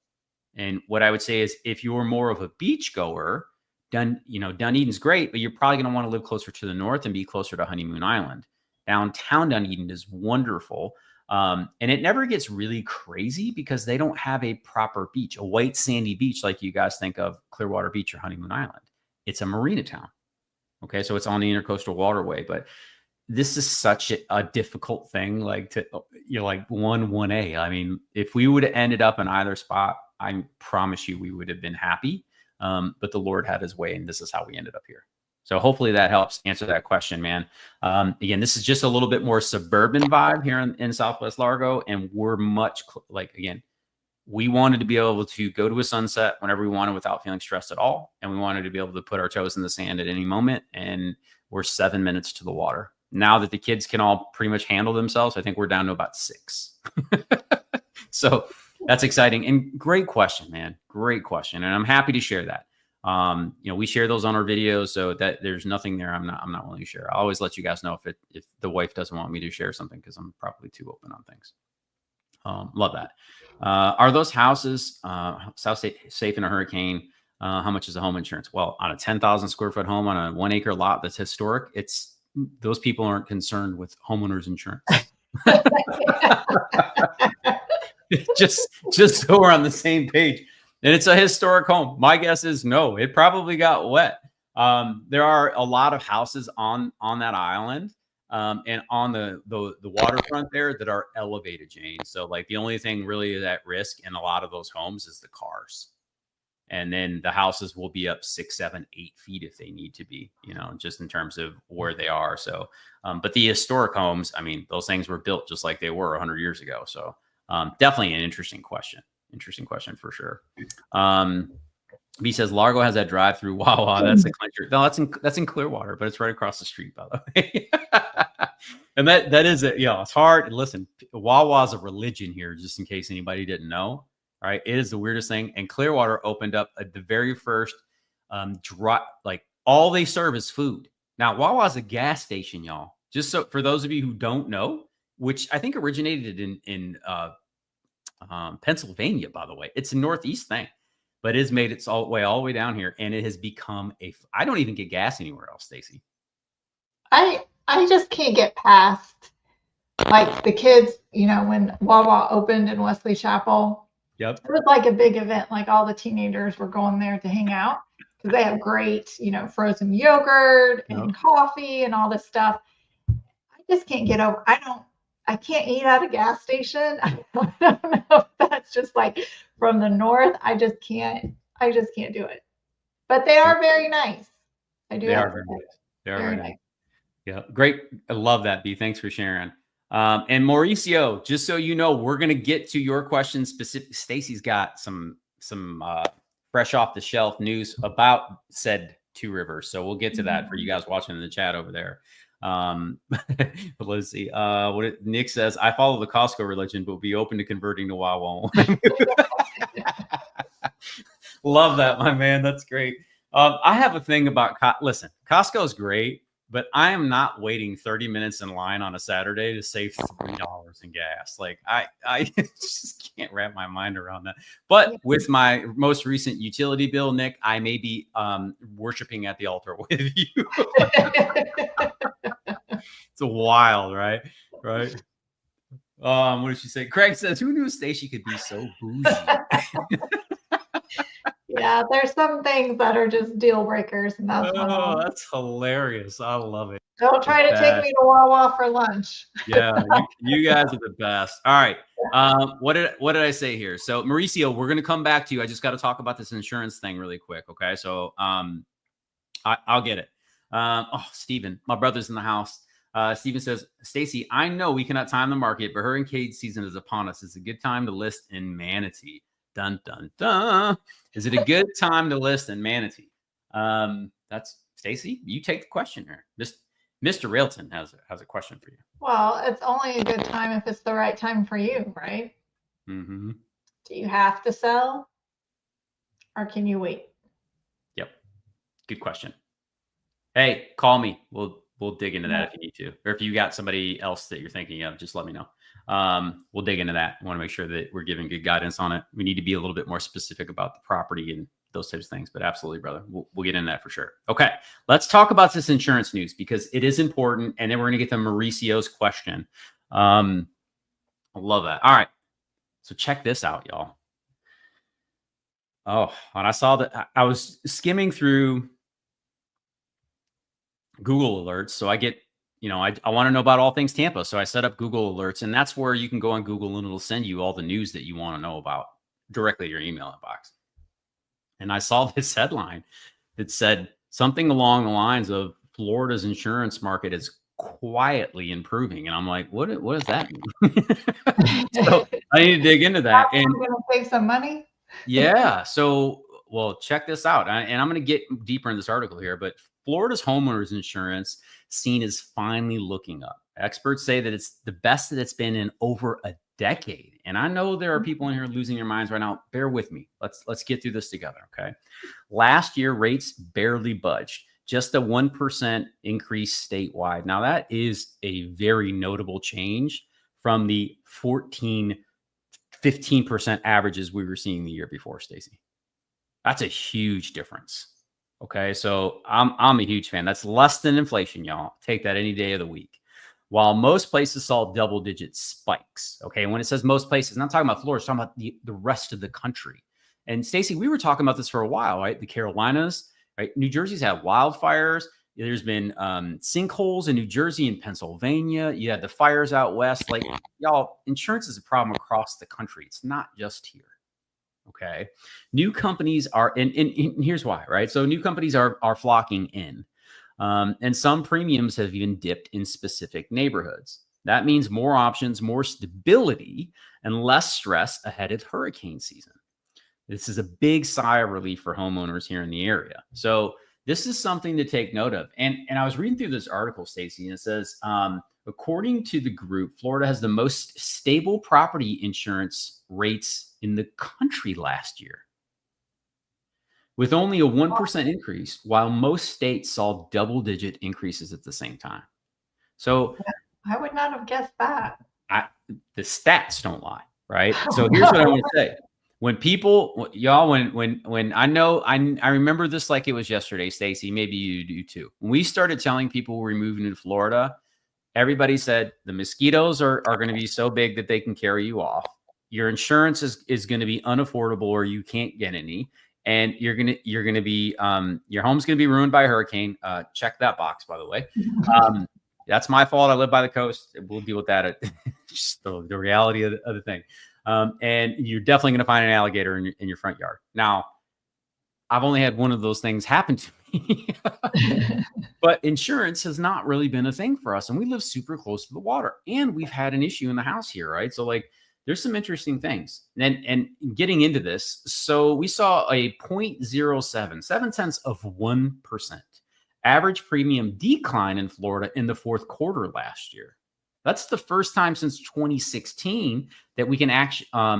And what I would say is, if you're more of a beach goer, Dunedin's great, but you're probably going to want to live closer to the north and be closer to Honeymoon Island. Downtown Dunedin is wonderful. And it never gets really crazy because they don't have a proper beach, a white sandy beach like you guys think of Clearwater Beach or Honeymoon Island. It's a marina town. Okay, so it's on the intercoastal waterway. But this is such a difficult thing, like 1A. I mean, if we would have ended up in either spot, I promise you we would have been happy. But the Lord had his way, and this is how we ended up here. So hopefully that helps answer that question, man. Again, this is just a little bit more suburban vibe here in Southwest Largo. And we're much again, we wanted to be able to go to a sunset whenever we wanted without feeling stressed at all. And we wanted to be able to put our toes in the sand at any moment. And we're 7 minutes to the water. Now that the kids can all pretty much handle themselves, I think we're down to about 6. So that's exciting. And great question, man. Great question. And I'm happy to share that. We share those on our videos, so that there's nothing there I'm not willing to share. I'll always let you guys know if the wife doesn't want me to share something, because I'm probably too open on things. Love that. Are those houses safe in a hurricane? How much is the home insurance? Well, on a 10,000 square foot home on a 1 acre lot that's historic, those people aren't concerned with homeowners insurance. just so we're on the same page. And it's a historic home. My guess is no, it probably got wet. There are a lot of houses on that island and on the waterfront there that are elevated, Jane. So like the only thing really at risk in a lot of those homes is the cars. And then the houses will be up 6, 7, 8 feet if they need to be, just in terms of where they are. So, but the historic homes, I mean, those things were built just like they were 100 years ago. So definitely an interesting question. Interesting question for sure. B says Largo has that drive-through Wawa. That's a clincher. No, that's in Clearwater, but it's right across the street, by the way. And that is it. It's hard. Listen, Wawa is a religion here, just in case anybody didn't know. All right, it is the weirdest thing. And Clearwater opened up the very first like all they serve is food. Now Wawa is a gas station, y'all. Just so for those of you who don't know, which I think originated in Pennsylvania, by the way, it's a Northeast thing. But it has made its way all the way down here, and it has become I don't even get gas anywhere else, Stacy. I just can't get past like the kids, when Wawa opened in Wesley Chapel. Yep. It was like a big event. Like all the teenagers were going there to hang out because they have great, frozen yogurt and coffee and all this stuff. I just can't get over. I can't eat at a gas station. I don't know if that's just like from the north. I just can't do it. But they are very nice. They are very nice. They are very nice. Yeah, great. I love that, B. Thanks for sharing. And Mauricio, just so you know, we're going to get to your questions specific. Stacy's got some fresh off the shelf news about said Two Rivers. So we'll get to that for you guys watching in the chat over there. But let's see. Nick says, I follow the Costco religion, but will be open to converting to Wawa. Love that, my man. That's great. I have a thing about listen, Costco is great, but I am not waiting 30 minutes in line on a Saturday to save $3 in gas. Like I just can't wrap my mind around that. But with my most recent utility bill, Nick, I may be worshiping at the altar with you. It's wild, right? Right. What did she say? Craig says, who knew Stacy could be so bougie? Yeah, there's some things that are just deal breakers, and that's that's hilarious. I love it. Don't try to take me to Wawa for lunch. Yeah, you guys are the best. All right. What did I say here? So Mauricio, we're gonna come back to you. I just got to talk about this insurance thing really quick. Okay. So I'll get it. Steven, my brother's in the house. Steven says, Stacy, I know we cannot time the market, but hurricane season is upon us. It's a good time to list in Manatee. Dun, dun, dun. Is it a good time to list in Manatee? That's Stacy. You take the question here. Mr. Railton has a question for you. Well, it's only a good time if it's the right time for you, right? Mm-hmm. Do you have to sell, or can you wait? Yep. Good question. Hey, call me. We'll dig into that if you need to, or if you got somebody else that you're thinking of, just let me know. We'll dig into that. I want to make sure that we're giving good guidance on it. We need to be a little bit more specific about the property and those types of things, but absolutely, brother. We'll get into that for sure. Okay. Let's talk about this insurance news because it is important. And then we're going to get to Mauricio's question. I love that. All right. So check this out, y'all. Oh, and I saw that I was skimming through Google alerts. So I get, I want to know about all things Tampa. So I set up Google alerts, and that's where you can go on Google and it'll send you all the news that you want to know about directly to your email inbox. And I saw this headline that said something along the lines of Florida's insurance market is quietly improving. And I'm like, what does that mean? So I need to dig into that. And going to save some money. Yeah. So, well, check this out. And I'm going to get deeper in this article here, but Florida's homeowners insurance scene is finally looking up. Experts say that it's the best that it's been in over a decade. And I know there are people in here losing their minds right now. Bear with me. Let's get through this together. Okay. Last year, rates barely budged, just a 1% increase statewide. Now that is a very notable change from the 15% averages we were seeing the year before, Stacy. That's a huge difference. Okay. So I'm a huge fan. That's less than inflation, y'all. Take that any day of the week. While most places saw double-digit spikes, okay, and when it says most places, I'm not talking about Florida, it's talking about the rest of the country. And Stacy, we were talking about this for a while, right? The Carolinas, right? New Jersey's had wildfires. There's been sinkholes in New Jersey and Pennsylvania. You had the fires out west. Like, y'all, insurance is a problem across the country. It's not just here. Okay, new companies are, and here's why, right? So new companies are flocking in. And some premiums have even dipped in specific neighborhoods. That means more options, more stability, and less stress ahead of hurricane season. This is a big sigh of relief for homeowners here in the area. So this is something to take note of. And I was reading through this article, Stacy, and it says, according to the group, Florida has the most stable property insurance rates in the country last year, with only a 1% increase, while most states saw double-digit increases at the same time. So I would not have guessed that. The stats don't lie, right? So here's what I want to say. When people, y'all, when I remember this like it was yesterday, Stacy, maybe you do too. When we started telling people we're moving to Florida, everybody said the mosquitoes are going to be so big that they can carry you off. Your insurance is going to be unaffordable or you can't get any. And you're going to be, your home's going to be ruined by a hurricane. Check that box, by the way. That's my fault. I live by the coast. We'll deal with that. Just the reality of the thing. And you're definitely going to find an alligator in your front yard. Now, I've only had one of those things happen to me, but insurance has not really been a thing for us. And we live super close to the water and we've had an issue in the house here, right? So like, there's some interesting things. And getting into this, so we saw a 0.07, 0.7% average premium decline in Florida in the fourth quarter last year. That's the first time since 2016 that we can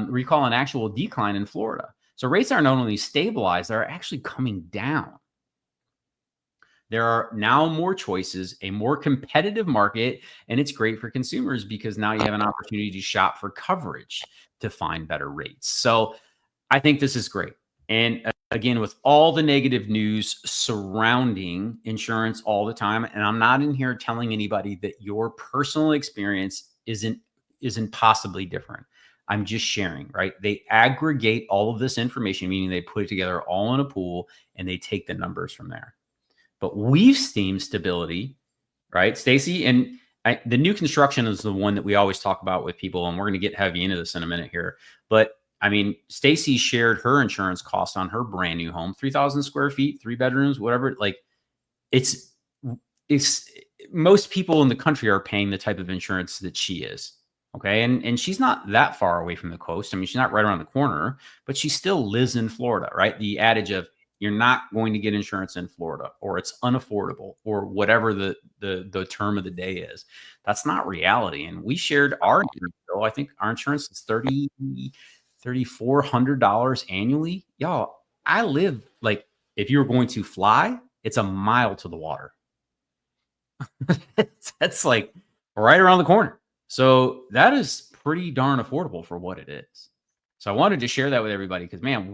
recall an actual decline in Florida. So rates are not only stabilized, they're actually coming down. There are now more choices, a more competitive market, and it's great for consumers because now you have an opportunity to shop for coverage to find better rates. So I think this is great. And again, with all the negative news surrounding insurance all the time, and I'm not in here telling anybody that your personal experience isn't possibly different. I'm just sharing, right? They aggregate all of this information, meaning they put it together all in a pool and they take the numbers from there. But we've seen stability, right, Stacy? And the new construction is the one that we always talk about with people, and we're going to get heavy into this in a minute here. But I mean, Stacy shared her insurance cost on her brand new home, 3,000 square feet, 3 bedrooms, whatever. Like, it's most people in the country are paying the type of insurance that she is. Okay. And she's not that far away from the coast. I mean, she's not right around the corner, but she still lives in Florida, right? The adage of you're not going to get insurance in Florida, or it's unaffordable, or whatever the term of the day is. That's not reality. And we shared our insurance bill. I think our insurance is $3,400 annually. Y'all, I live, like, if you're going to fly, it's a mile to the water. That's like right around the corner. So that is pretty darn affordable for what it is. So I wanted to share that with everybody because, man,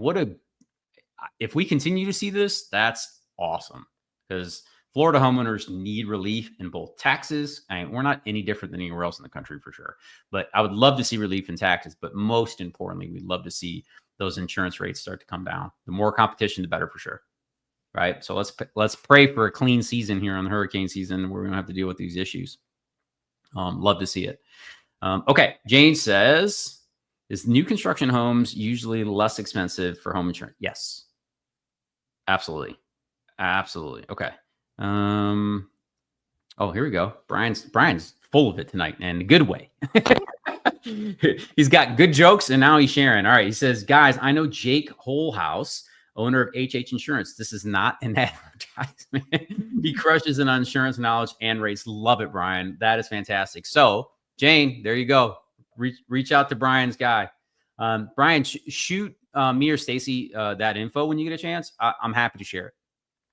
if we continue to see this, that's awesome, because Florida homeowners need relief in both taxes. And we're not any different than anywhere else in the country for sure, but I would love to see relief in taxes. But most importantly, we'd love to see those insurance rates start to come down. The more competition, the better for sure. Right. So let's pray for a clean season here on the hurricane season. We're going to have to deal with these issues. Love to see it. Okay. Jane says, is new construction homes usually less expensive for home insurance? Yes. Absolutely. Absolutely. Okay. Oh, here we go. Brian's full of it tonight, and in a good way. He's got good jokes, and now he's sharing. All right. He says, guys, I know Jake Holehouse, owner of HH Insurance. This is not an advertisement. He crushes in insurance knowledge and rates. Love it, Brian. That is fantastic. So, Jane, there you go. Reach out to Brian's guy. Brian, shoot me or Stacy that info when you get a chance. I'm happy to share it.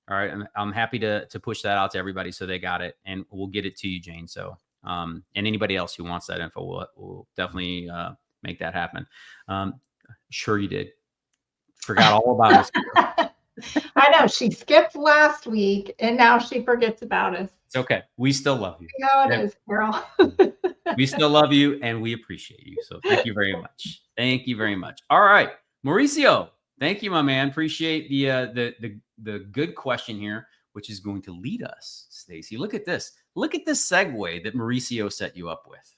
All right. I'm happy to push that out to everybody so they got it, and we'll get it to you, Jane. So, and anybody else who wants that info, we'll definitely make that happen. Sure you did. Forgot all about us. I know, she skipped last week and now she forgets about us. It's okay. We still love you. You know it is, girl. We still love you and we appreciate you. So thank you very much. Thank you very much. All right, Mauricio. Thank you, my man. Appreciate the good question here, which is going to lead us, Stacy. Look at this. Look at this segue that Mauricio set you up with.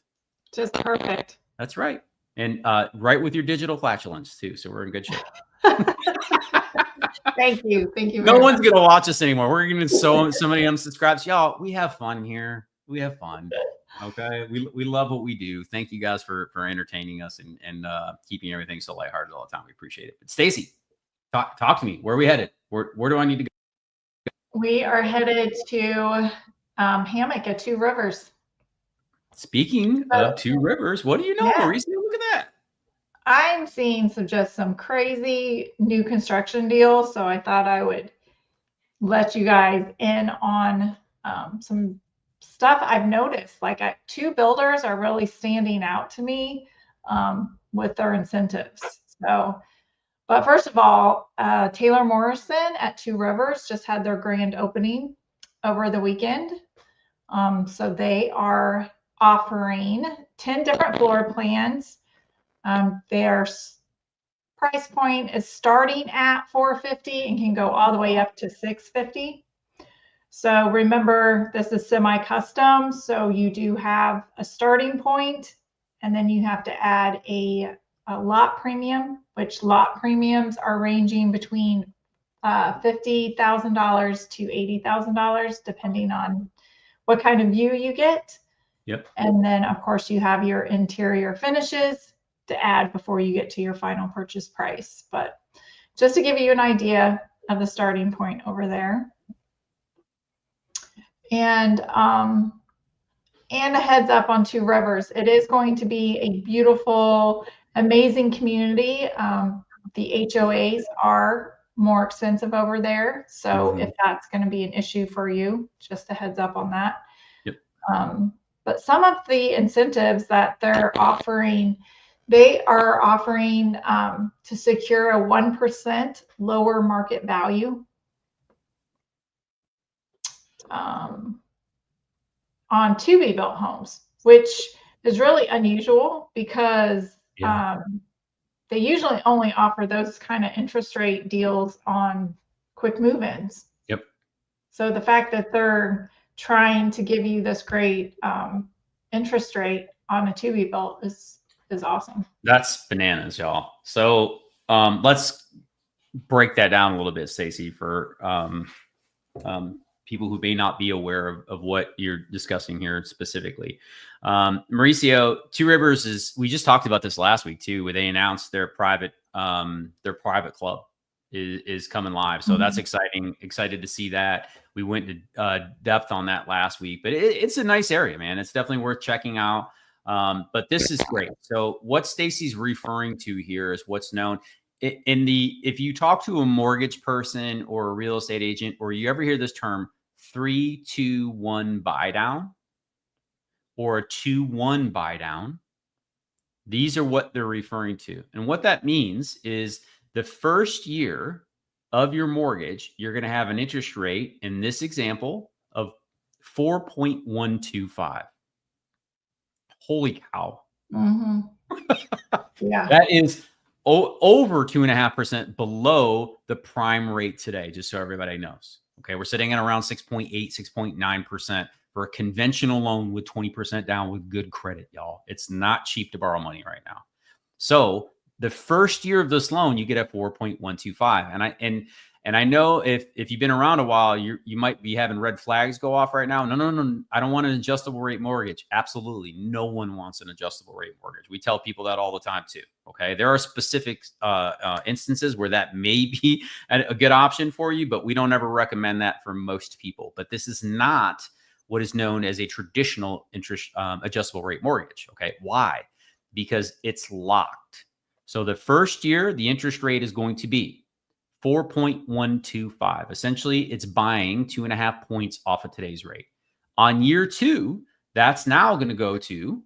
Just perfect. That's right. And right with your digital flatulence too. So we're in good shape. Thank you. Thank you. No one's going to watch us anymore. We're going to so many unsubscribes. Y'all, we have fun here. We have fun. Okay. We love what we do. Thank you guys for entertaining us and keeping everything so lighthearted all the time. We appreciate it. But Stacy, talk to me. Where are we headed? Where do I need to go? We are headed to Hammock at Two Rivers. Speaking of Two Rivers, what do you know, Yeah. Mauricio? Look at that. I'm seeing some crazy new construction deals, so I thought I would let you guys in on some stuff I've noticed. Like two builders are really standing out to me with their incentives. So, but first of all, Taylor Morrison at Two Rivers just had their grand opening over the weekend. So they are offering 10 different floor plans. Their price point is starting at $450 and can go all the way up to $650. So remember, this is semi-custom, so you do have a starting point, and then you have to add a lot premium, which lot premiums are ranging between $50,000 to $80,000, depending on what kind of view you get. Yep. And then, of course, you have your interior finishes to add before you get to your final purchase price. But just to give you an idea of the starting point over there. And a heads up on Two Rivers, it is going to be a beautiful, amazing community. The HOAs are more expensive over there. So if that's going to be an issue for you, just a heads up on that. Yep. But some of the incentives that they're offering, they are offering to secure a 1% lower market value on to-be-built homes, which is really unusual because they usually only offer those kind of interest rate deals on quick move-ins. Yep. So the fact that they're trying to give you this great interest rate on a to-be-built is awesome. That's bananas, y'all. So let's break that down a little bit, Stacy, for people who may not be aware of what you're discussing here specifically. Mauricio, Two Rivers we just talked about this last week too, where they announced their private club is coming live. So that's exciting. Excited to see that. We went to depth on that last week, but it's a nice area, man. It's definitely worth checking out. But this is great. So what Stacy's referring to here is what's known if you talk to a mortgage person or a real estate agent, or you ever hear this term 3-2-1 buy down or a 2-1 buy down, these are what they're referring to. And what that means is the first year of your mortgage, you're going to have an interest rate in this example of 4.125. Holy cow. Yeah. That is over 2.5% below the prime rate today, just so everybody knows. Okay, we're sitting at around 6.8, 6.9% for a conventional loan with 20% down with good credit, y'all. It's not cheap to borrow money right now. So the first year of this loan, you get a 4.125. And I know if you've been around a while, you might be having red flags go off right now. No. I don't want an adjustable rate mortgage. Absolutely. No one wants an adjustable rate mortgage. We tell people that all the time too. Okay. There are specific instances where that may be a good option for you, but we don't ever recommend that for most people. But this is not what is known as a traditional interest adjustable rate mortgage. Okay. Why? Because it's locked. So the first year, the interest rate is going to be 4.125. Essentially, it's buying 2.5 points off of today's rate. On year two, that's now going to go to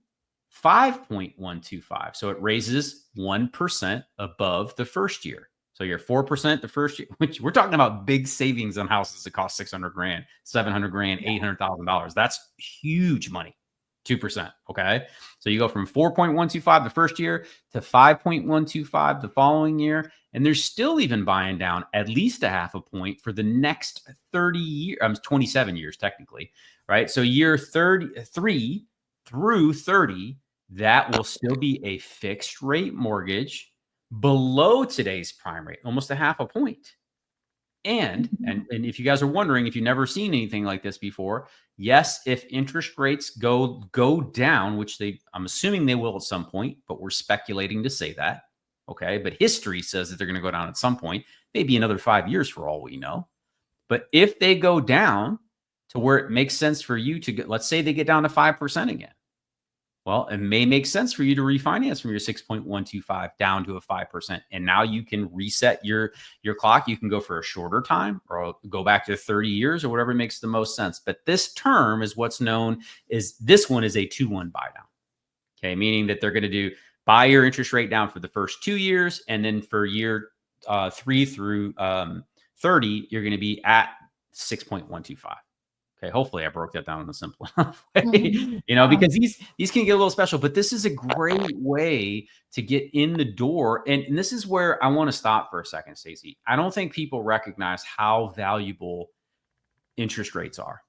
5.125. So it raises 1% above the first year. So you're 4% the first year, which we're talking about big savings on houses that cost $600,000, $700,000, $800,000. That's huge money. 2%. Okay. So you go from 4.125 the first year to 5.125 the following year. And they're still even buying down at least 0.5 point for the next 30 years, 27 years technically, right? So year 33 through 30, that will still be a fixed rate mortgage below today's prime rate, almost 0.5 point. And if you guys are wondering, if you've never seen anything like this before, yes, if interest rates go down, which I'm assuming they will at some point, but we're speculating to say that. Okay. But history says that they're going to go down at some point, maybe another 5 years for all we know. But if they go down to where it makes sense for you to get, let's say they get down to 5% again. Well, it may make sense for you to refinance from your 6.125 down to a 5%. And now you can reset your clock. You can go for a shorter time or go back to 30 years or whatever makes the most sense. But this term is what's known as, this one is a 2-1 buy down. Okay. Meaning that they're going to buy your interest rate down for the first 2 years. And then for year 3 through 30, you're going to be at 6.125. Okay, hopefully I broke that down in a simple way, because these can get a little special, but this is a great way to get in the door. And this is where I want to stop for a second, Stacey. I don't think people recognize how valuable interest rates are.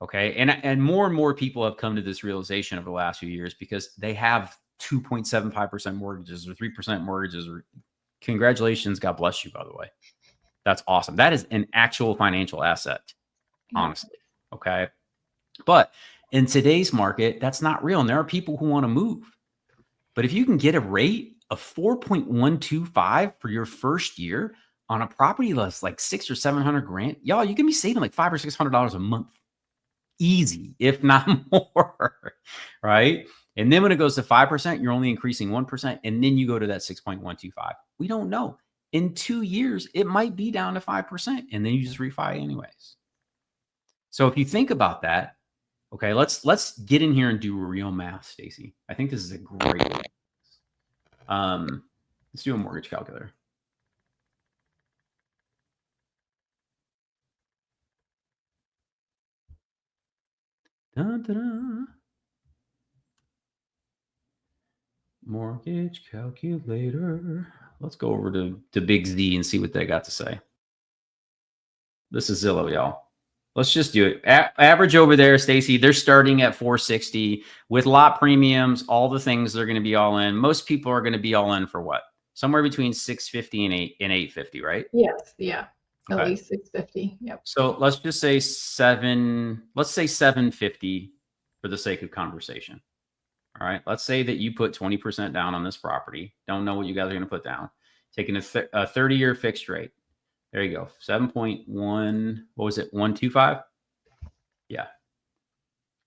Okay. And more people have come to this realization over the last few years because they have 2.75% mortgages or 3% mortgages. Congratulations. God bless you, by the way. That's awesome. That is an actual financial asset, honestly. Okay. But in today's market, that's not real. And there are people who want to move. But if you can get a rate of 4.125 for your first year on a property that's like $600,000 or $700,000, y'all, you can be saving like $500 or $600 a month. Easy, if not more. Right. And then when it goes to 5%, you're only increasing 1%. And then you go to that 6.125. We don't know. In 2 years, it might be down to 5%. And then you just refi anyways. So if you think about that, okay, let's get in here and do real math, Stacey. I think this is a great way. Let's do a mortgage calculator. Dun, dun, dun. Mortgage calculator. Let's go over to Big Z and see what they got to say. This is Zillow, y'all. Let's just do it. Average over there, Stacey, they're starting at 460 with lot premiums, all the things they're going to be all in. Most people are going to be all in for what? Somewhere between 650 and 850, right? Yes. Yeah. Okay. At least 650. Yep. So let's just say let's say 750 for the sake of conversation. All right. Let's say that you put 20% down on this property. Don't know what you guys are going to put down. Taking a 30-year fixed rate. There you go. 7.1. What was it? 125? Yeah.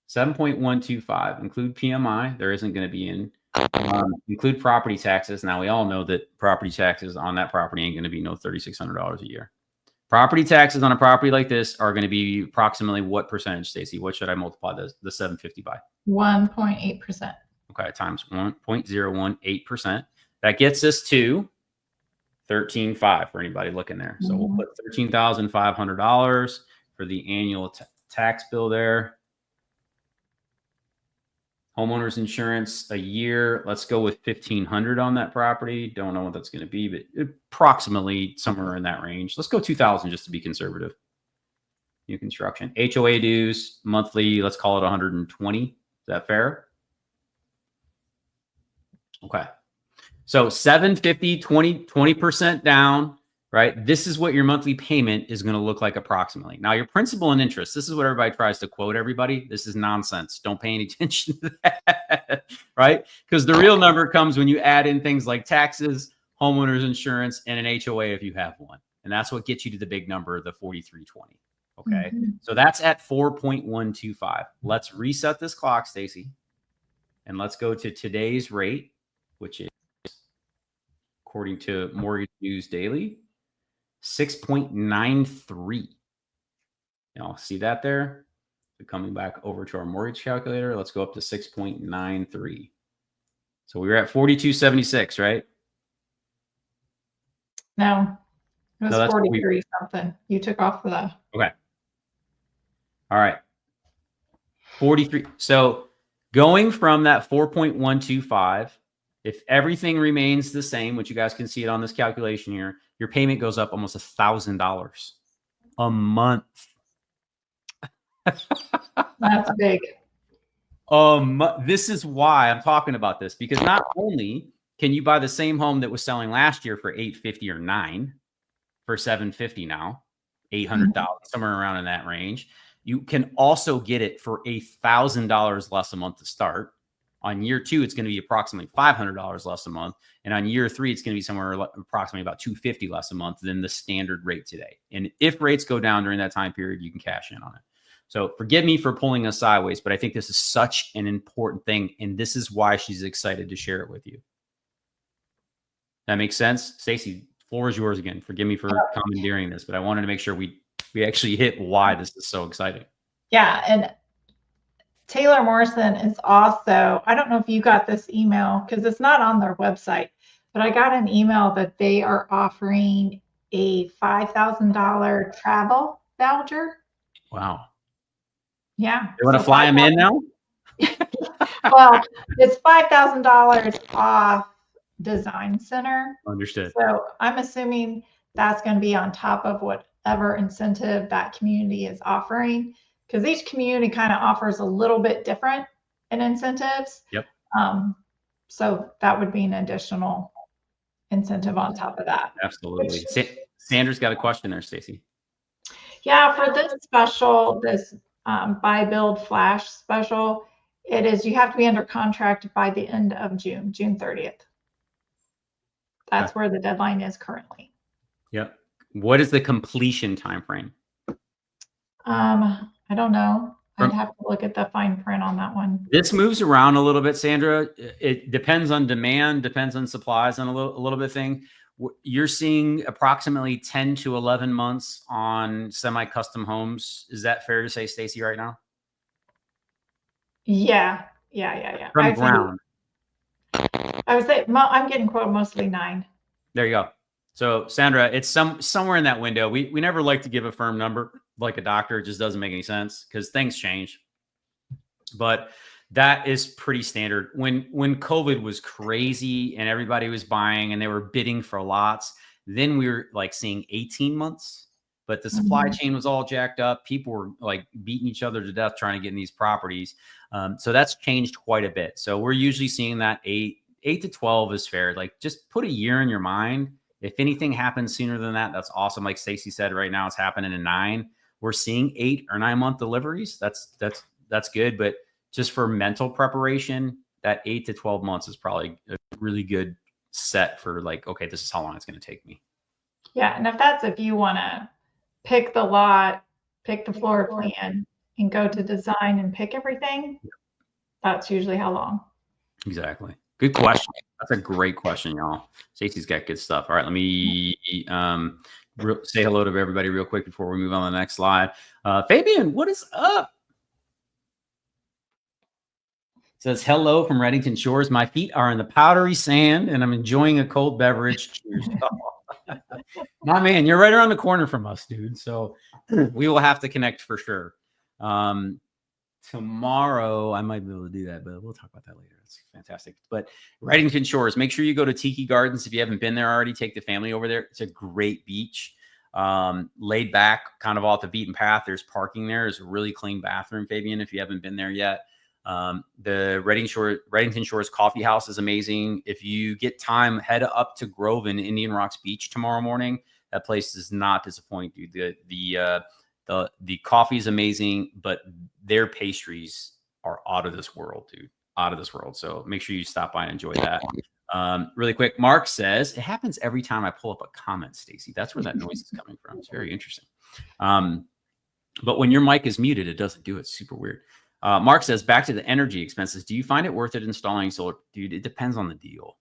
7.125. Include PMI. There isn't going to be in. Include property taxes. Now, we all know that property taxes on that property ain't going to be no $3,600 a year. Property taxes on a property like this are going to be approximately what percentage, Stacey? What should I multiply the 750 by? 1.8%. Okay, times 1.018%. That gets us to 13.5 for anybody looking there. So we'll put $13,500 for the annual tax bill there. Homeowners insurance a year. Let's go with $1,500 on that property. Don't know what that's going to be, but approximately somewhere in that range. Let's go $2,000 just to be conservative. New construction. HOA dues monthly. Let's call it 120. Is that fair? Okay. So 750, 20% down, right? This is what your monthly payment is going to look like approximately. Now, your principal and interest, this is what everybody tries to quote everybody. This is nonsense. Don't pay any attention to that, right? Because the real number comes when you add in things like taxes, homeowners insurance, and an HOA if you have one. And that's what gets you to the big number, the 4320. Okay. So that's at 4.125. Let's reset this clock, Stacey. And let's go to today's rate, which is, according to Mortgage News Daily, 6.93. Y'all see that there? So coming back over to our mortgage calculator, let's go up to 6.93. So we were at 42.76, right? No, it was 43 something. You took off for that. Okay. All right. 43. So going from that 4.125, if everything remains the same, which you guys can see it on this calculation here, your payment goes up almost $1,000 a month. That's big. This is why I'm talking about this, because not only can you buy the same home that was selling last year for $850 or $9 for $750 now, $800,000, somewhere around in that range. You can also get it for $1,000 less a month to start. On year 2, it's going to be approximately $500 less a month. And on year 3, it's going to be somewhere approximately about $250 less a month than the standard rate today. And if rates go down during that time period, you can cash in on it. So forgive me for pulling us sideways, but I think this is such an important thing. And this is why she's excited to share it with you. That makes sense? Stacey, floor is yours again. Forgive me for commandeering this, but I wanted to make sure we actually hit why this is so exciting. Yeah. And Taylor Morrison is also, I don't know if you got this email because it's not on their website, but I got an email that they are offering a $5,000 travel voucher. Wow. Yeah. They want to fly them in now? Well, it's $5,000 off Design Center. Understood. So I'm assuming that's going to be on top of whatever incentive that community is offering, because each community kind of offers a little bit different in incentives. Yep. So that would be an additional incentive on top of that. Absolutely. Sandra's got a question there, Stacey. Yeah, for this special, this buy, build, flash special, it is, you have to be under contract by the end of June 30th. That's where the deadline is currently. Yep. What is the completion time frame? I don't know. I'd have to look at the fine print on that one. This moves around a little bit, Sandra. It depends on demand, depends on supplies, on a little bit thing. You're seeing approximately 10 to 11 months on semi-custom homes. Is that fair to say, Stacey, right now? Yeah. From ground. I would say I'm getting quoted mostly 9. There you go. So Sandra, it's somewhere in that window. We never like to give a firm number like a doctor. It just doesn't make any sense because things change. But that is pretty standard. When COVID was crazy and everybody was buying and they were bidding for lots, then we were like seeing 18 months. But the supply chain was all jacked up. People were like beating each other to death trying to get in these properties. So that's changed quite a bit. So we're usually seeing that 8 to 12 is fair. Like just put a year in your mind. If anything happens sooner than that, that's awesome. Like Stacey said, right now it's happening in 9. We're seeing 8 or 9 month deliveries. That's good. But just for mental preparation, that 8 to 12 months is probably a really good set for like, okay, this is how long it's going to take me. Yeah. And if you want to pick the lot, pick the floor plan, and go to design and pick everything, that's usually how long. Exactly. Good question. That's a great question, y'all. Stacey's got good stuff. All right, let me say hello to everybody real quick before we move on to the next slide. Fabian, what is up? Says, hello from Reddington Shores. My feet are in the powdery sand and I'm enjoying a cold beverage. Cheers. My man, you're right around the corner from us, dude. So we will have to connect for sure. Tomorrow, I might be able to do that, but we'll talk about that later. That's fantastic. But Reddington Shores, make sure you go to Tiki Gardens. If you haven't been there already, take the family over there. It's a great beach. Laid back, kind of off the beaten path. There's parking there. There's a really clean bathroom, Fabian, if you haven't been there yet. The Reddington Shores Coffee House is amazing. If you get time, head up to Grove and Indian Rocks Beach tomorrow morning. That place does not disappoint you. The coffee is amazing, but their pastries are out of this world, dude. Out of this world. So make sure you stop by and enjoy that. Really quick, Mark says, it happens every time I pull up a comment, Stacey. That's where that noise is coming from. It's very interesting. But when your mic is muted, it doesn't do it. It's super weird. Mark says, back to the energy expenses. Do you find it worth it installing solar? Dude, it depends on the deal.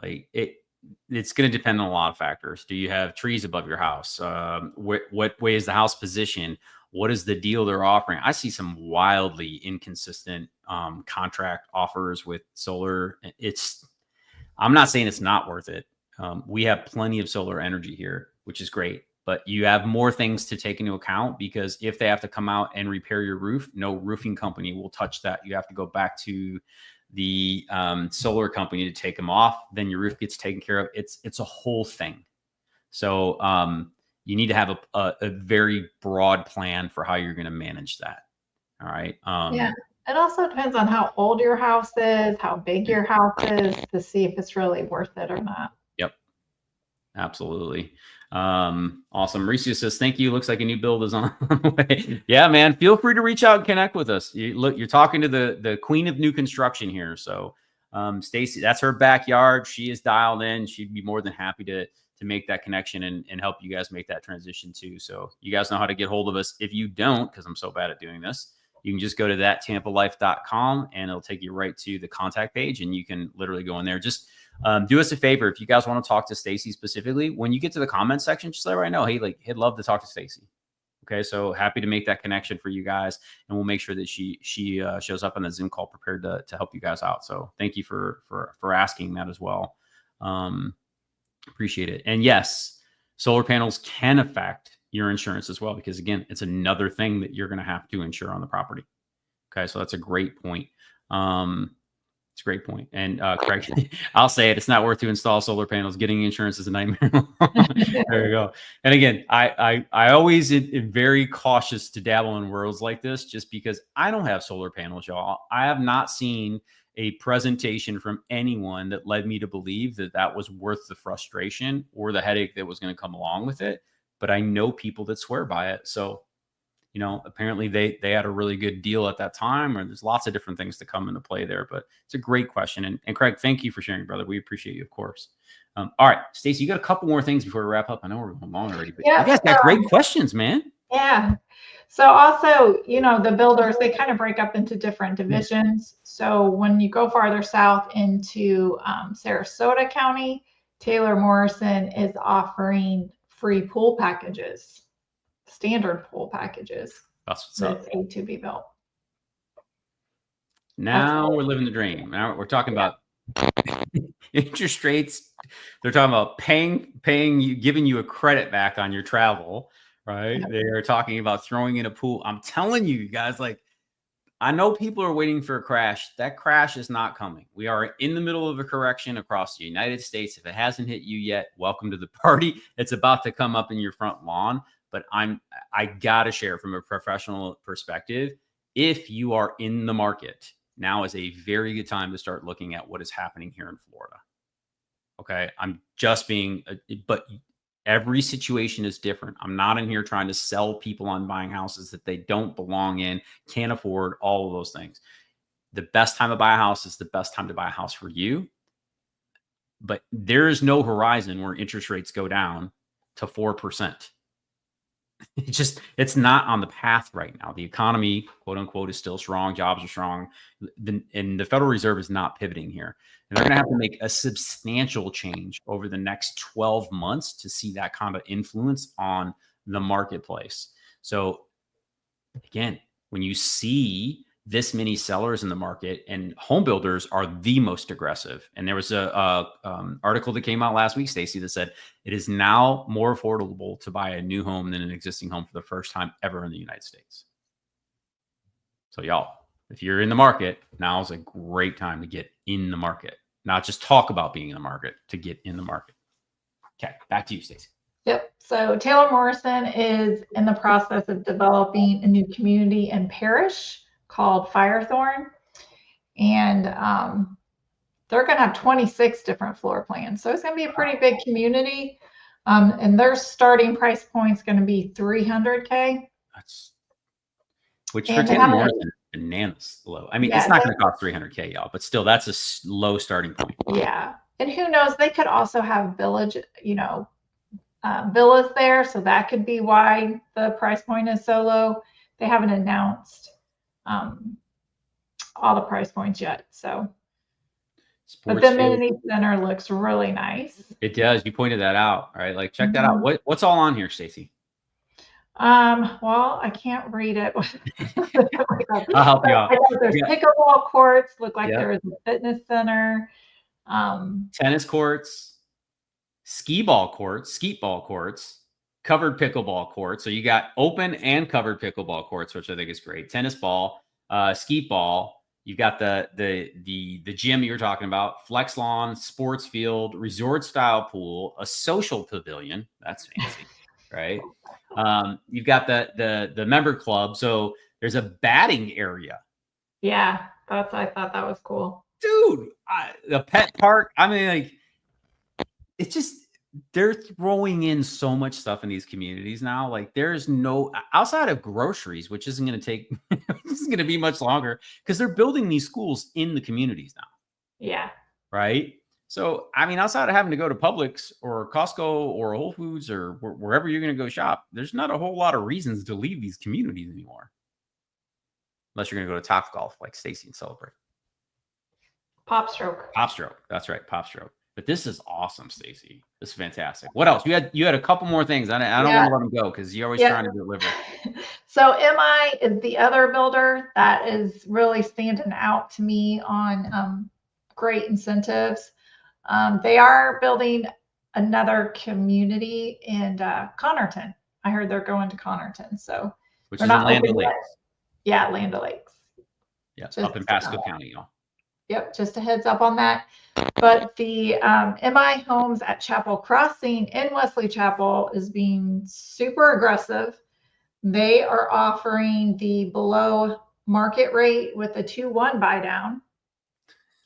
Like it's going to depend on a lot of factors. Do you have trees above your house? What way is the house positioned? What is the deal they're offering? I see some wildly inconsistent contract offers with solar. I'm not saying it's not worth it. We have plenty of solar energy here, which is great. But you have more things to take into account because if they have to come out and repair your roof, no roofing company will touch that. You have to go back to the solar company to take them off. Then your roof gets taken care of. It's a whole thing. So you need to have a very broad plan for how you're going to manage that. All right. Yeah. It also depends on how old your house is, how big your house is, to see if it's really worth it or not. Yep. Absolutely. Awesome. Mauricio says, thank you. Looks like a new build is on the way. Yeah, man. Feel free to reach out and connect with us. You're talking to the queen of new construction here. So, Stacy, that's her backyard. She is dialed in. She'd be more than happy to make that connection and help you guys make that transition too. So you guys know how to get hold of us. If you don't, because I'm so bad at doing this, you can just go to thattampalife.com and it'll take you right to the contact page, and you can literally go in there. Just do us a favor. If you guys want to talk to Stacy specifically, when you get to the comment section, just let everybody know, hey, like, he'd love to talk to Stacy. Okay. So happy to make that connection for you guys, and we'll make sure that she shows up on the Zoom call prepared to help you guys out. So thank you for asking that as well. Appreciate it. And yes, solar panels can affect your insurance as well, because again, it's another thing that you're going to have to insure on the property. Okay. So that's a great point. It's a great point. And Craig, I'll say it, it's not worth to install solar panels. Getting insurance is a nightmare. There you go. And again, I always am very cautious to dabble in worlds like this, just because I don't have solar panels, y'all. I have not seen a presentation from anyone that led me to believe that that was worth the frustration or the headache that was going to come along with it. But I know people that swear by it. So, you know, apparently they had a really good deal at that time, or there's lots of different things to come into play there. But it's a great question. And Craig, thank you for sharing, brother. We appreciate you, of course. All right, Stacey, you got a couple more things before we wrap up. I know we're going long already, but you guys got great questions, man. Yeah. So also, you know, the builders, they kind of break up into different divisions. So when you go farther south into Sarasota County, Taylor Morrison is offering free pool packages, standard pool packages. That's what's up. That's to be built. Now we're living the dream. Now we're talking about interest rates. They're talking about paying you, giving you a credit back on your travel. Right. They are talking about throwing in a pool. I'm telling you guys, like, I know people are waiting for a crash. That crash is not coming. We are in the middle of a correction across the United States. If it hasn't hit you yet, welcome to the party. It's about to come up in your front lawn. But I gotta share from a professional perspective. If you are in the market, now is a very good time to start looking at what is happening here in Florida. Okay. I'm just being, but every situation is different. I'm not in here trying to sell people on buying houses that they don't belong in, can't afford, all of those things. The best time to buy a house is the best time to buy a house for you. But there is no horizon where interest rates go down to 4%. It's not on the path right now. The economy, quote unquote, is still strong. Jobs are strong. And the Federal Reserve is not pivoting here. And they're going to have to make a substantial change over the next 12 months to see that kind of influence on the marketplace. So again, when you see this many sellers in the market, and home builders are the most aggressive. And there was a article that came out last week, Stacy, that said it is now more affordable to buy a new home than an existing home for the first time ever in the United States. So y'all, if you're in the market, now is a great time to get in the market, not just talk about being in the market, to get in the market. Okay, back to you, Stacy. Yep. So Taylor Morrison is in the process of developing a new community and parish called Firethorn, and they're going to have 26 different floor plans. So it's going to be a pretty big community, and their starting price point is going to be $300K. Which for Taylor Morrison is bananas low. I mean, it's not going to cost $300K, y'all, but still, that's a low starting point. Yeah, and who knows? They could also have village, villas there, so that could be why the price point is so low. They haven't announced all the price points yet. So, but the amenity center looks really nice. It does. You pointed that out, right? Like, check that out. What's all on here, Stacy? Well, I can't read it. I'll help you out. There's pickleball courts. Look like there is a fitness center. Tennis courts, skee ball courts, covered pickleball courts. So you got open and covered pickleball courts, which I think is great. Tennis ball, skeet ball. You've got the gym you were talking about, flex lawn, sports field, resort style pool, a social pavilion. That's fancy, right? You've got the member club. So there's a batting area. Yeah, I thought that was cool. Dude, the pet park. I mean, like, it's just, they're throwing in so much stuff in these communities now. Like there's no outside of groceries, which isn't going to take, this isn't going to be much longer because they're building these schools in the communities now. Yeah. Right. So, I mean, outside of having to go to Publix or Costco or Whole Foods or wherever you're going to go shop, there's not a whole lot of reasons to leave these communities anymore. Unless you're going to go to Top Golf like Stacy and celebrate. Pop stroke. Pop stroke. That's right. Pop stroke. But this is awesome, Stacy. This is fantastic. What else? You had a couple more things. I don't want to let them go because you're always trying to deliver. So MI is the other builder that is really standing out to me on great incentives. They are building another community in Connerton. I heard they're going to Connerton. So which is in Land O'Lakes. Yeah, Land O'Lakes. Yeah, up in Pasco County, y'all. Yep, just a heads up on that. But the MI Homes at Chapel Crossing in Wesley Chapel is being super aggressive. They are offering the below market rate with a 2-1 buy down.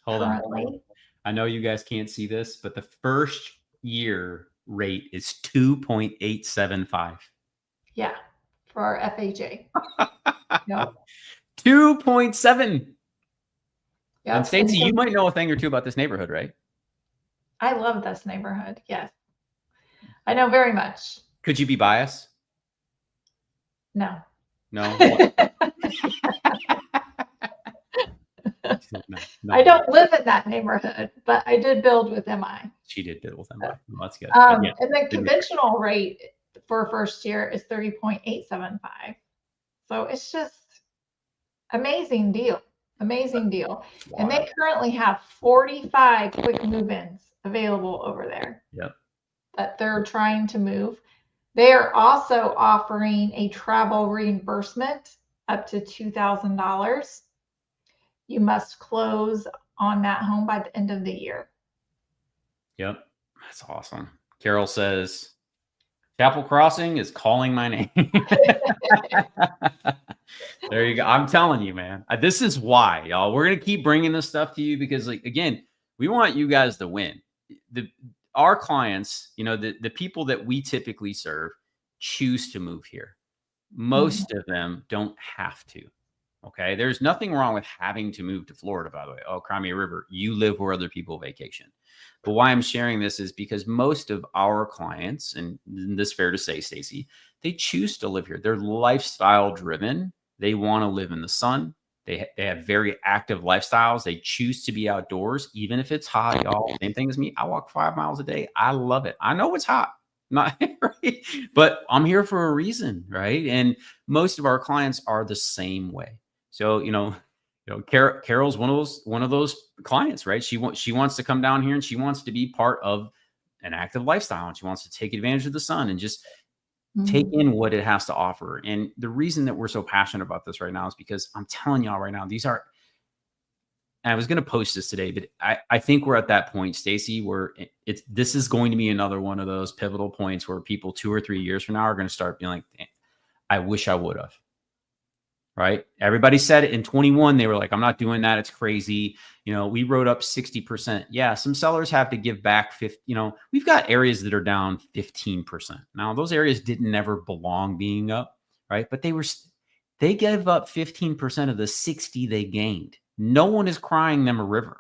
Hold on. I know you guys can't see this, but the first year rate is 2.875. Yeah, for our FHA. Yep. 2.7. Yep. And Stacey, you might know a thing or two about this neighborhood, right? I love this neighborhood. Yes. I know very much. Could you be biased? No. No. No. I don't live in that neighborhood, but I did build with MI. She did build with MI. Well, that's good. And the conventional rate for first year is 30.875. So it's just amazing deal. Amazing deal. Wow. And they currently have 45 quick move-ins available over there. Yep. That they're trying to move. They are also offering a travel reimbursement up to $2,000. You must close on that home by the end of the year. Yep. That's awesome. Carol says, Chapel Crossing is calling my name. There you go. I'm telling you, man. This is why, y'all. We're going to keep bringing this stuff to you because, like, again, we want you guys to win. Our clients, you know, the people that we typically serve choose to move here. Most of them don't have to. Okay. There's nothing wrong with having to move to Florida, by the way. Oh, Crimea River, you live where other people vacation. But why I'm sharing this is because most of our clients, and this is fair to say, Stacy, they choose to live here. They're lifestyle driven. They want to live in the sun. They have very active lifestyles. They choose to be outdoors, even if it's hot, y'all. Same thing as me. I walk 5 miles a day. I love it. I know it's hot, not right, but I'm here for a reason, right? And most of our clients are the same way. So, you know, Carol's one of those clients, right? She wants to come down here and she wants to be part of an active lifestyle, and she wants to take advantage of the sun and just take in what it has to offer. And the reason that we're so passionate about this right now is because I'm telling y'all right now, these are, and I was going to post this today, but I think we're at that point, Stacy, where this is going to be another one of those pivotal points where people 2 or 3 years from now are going to start being like, I wish I would have. Right? Everybody said it in 21. They were like, I'm not doing that. It's crazy. You know, we wrote up 60%. Yeah. Some sellers have to give back 50. You know, we've got areas that are down 15%. Now those areas didn't never belong being up. Right. But they gave up 15% of the 60 they gained. No one is crying them a river.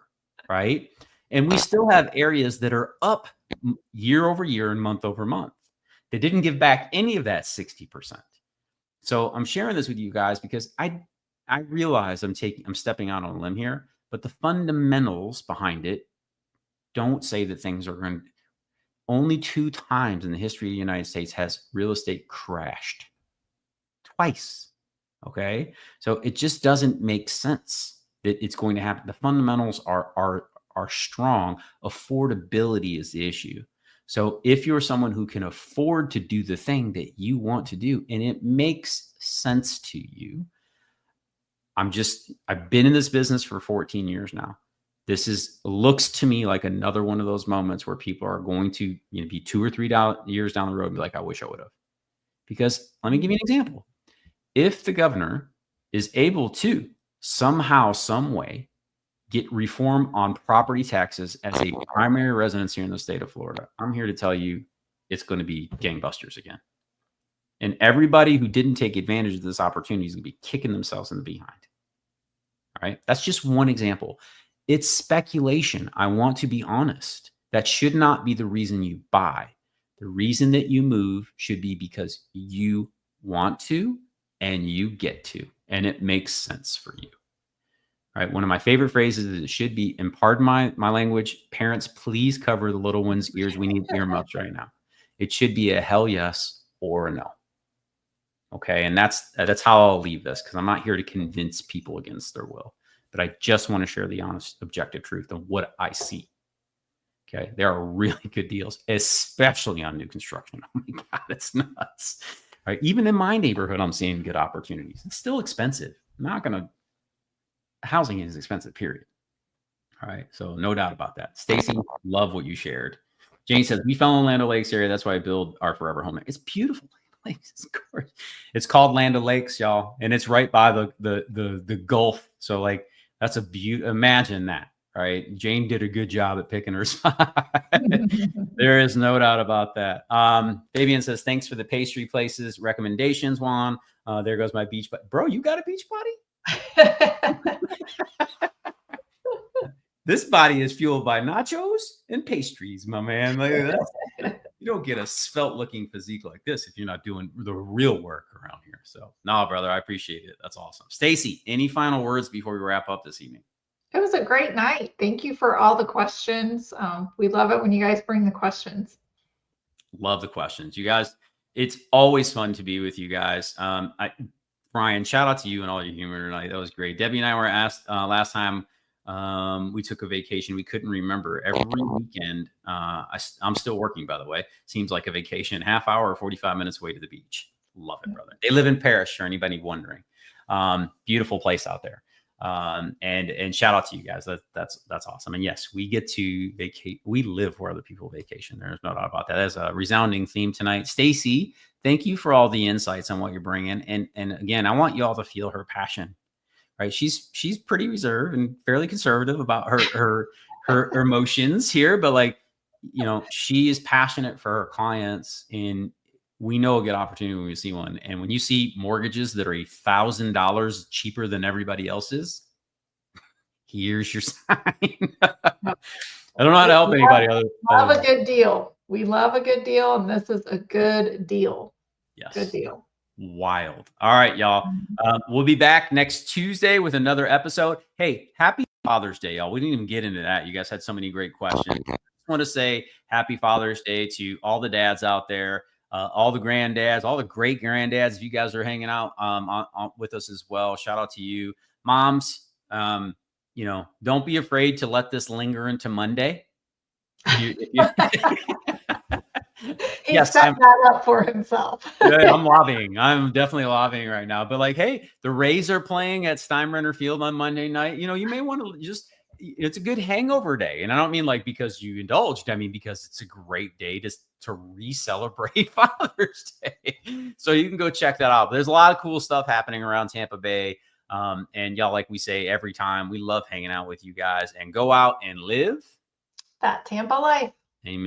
Right. And we still have areas that are up year over year and month over month. They didn't give back any of that 60%. So I'm sharing this with you guys because I realize I'm stepping out on a limb here, but the fundamentals behind it don't say that things are going to. Only 2 times in the history of the United States has real estate crashed. Twice. Okay. So it just doesn't make sense that it's going to happen. The fundamentals are strong. Affordability is the issue. So if you're someone who can afford to do the thing that you want to do and it makes sense to you, I've been in this business for 14 years now. This looks to me like another one of those moments where people are going to be 2 or 3 years down the road and be like, I wish I would have. Because let me give you an example. If the governor is able to somehow, some way get reform on property taxes as a primary residence here in the state of Florida, I'm here to tell you it's going to be gangbusters again. And everybody who didn't take advantage of this opportunity is going to be kicking themselves in the behind. All right. That's just one example. It's speculation. I want to be honest. That should not be the reason you buy. The reason that you move should be because you want to and you get to, and it makes sense for you. All right. One of my favorite phrases is it should be, and pardon my language, parents, please cover the little one's ears. We need earmuffs right now. It should be a hell yes or a no. Okay. And that's how I'll leave this, because I'm not here to convince people against their will, but I just want to share the honest, objective truth of what I see. Okay. There are really good deals, especially on new construction. Oh my God, it's nuts. All right. Even in my neighborhood, I'm seeing good opportunities. It's still expensive. I'm not going to, housing is expensive, period. All right. So no doubt about that. Stacy, love what you shared. Jane says, we fell in Land O'Lakes area. That's why I build our forever home. It's beautiful. It's called Land O'Lakes, y'all. And it's right by the Gulf. So like, that's a beauty. Imagine that. Right. Jane did a good job at picking her spot. There is no doubt about that. Fabian says, thanks for the pastry places recommendations, Juan. There goes my beach buddy. Bro, you got a beach buddy? This body is fueled by nachos and pastries, my man. Like, you don't get a svelte looking physique like this if you're not doing the real work around here. So, no, brother, I appreciate it. That's awesome. Stacy, any final words before we wrap up this evening? It was a great night. Thank you for all the questions. We love it when you guys bring the questions. Love the questions. You guys, it's always fun to be with you guys. Brian, shout out to you and all your humor tonight. That was great. Debbie and I were asked last time we took a vacation. We couldn't remember. Every weekend, I'm still working, by the way. Seems like a vacation, half hour or 45 minutes away to the beach. Love it, brother. They live in Paris, for anybody wondering. Beautiful place out there. And shout out to you guys. That's awesome. And yes, we get to vacate. We live where other people vacation. There's no doubt about that. That's a resounding theme tonight. Stacy, thank you for all the insights on what you're bringing. And again, I want you all to feel her passion, right? She's pretty reserved and fairly conservative about her emotions here, but like, you know, she is passionate for her clients, and we know a good opportunity when we see one. And when you see mortgages that are $1,000 cheaper than everybody else's, here's your sign. I don't know how to help anybody. Love a good deal. We love a good deal, and this is a good deal. Yes. Good deal. Wild. All right, y'all. We'll be back next Tuesday with another episode. Hey, happy Father's Day, y'all. We didn't even get into that. You guys had so many great questions. I just want to say happy Father's Day to all the dads out there. All the granddads, all the great granddads, if you guys are hanging out with us as well, shout out to you. Moms, you know, don't be afraid to let this linger into Monday. He set that up for himself. Yeah, I'm lobbying. I'm definitely lobbying right now. But like, hey, the Rays are playing at Steinbrenner Field on Monday night. You know, you may want to just, it's a good hangover day. And I don't mean like because you indulged. I mean, because it's a great day to re-celebrate Father's Day. So you can go check that out. But there's a lot of cool stuff happening around Tampa Bay. And y'all, like we say every time, we love hanging out with you guys, and go out and live that Tampa life. Amen.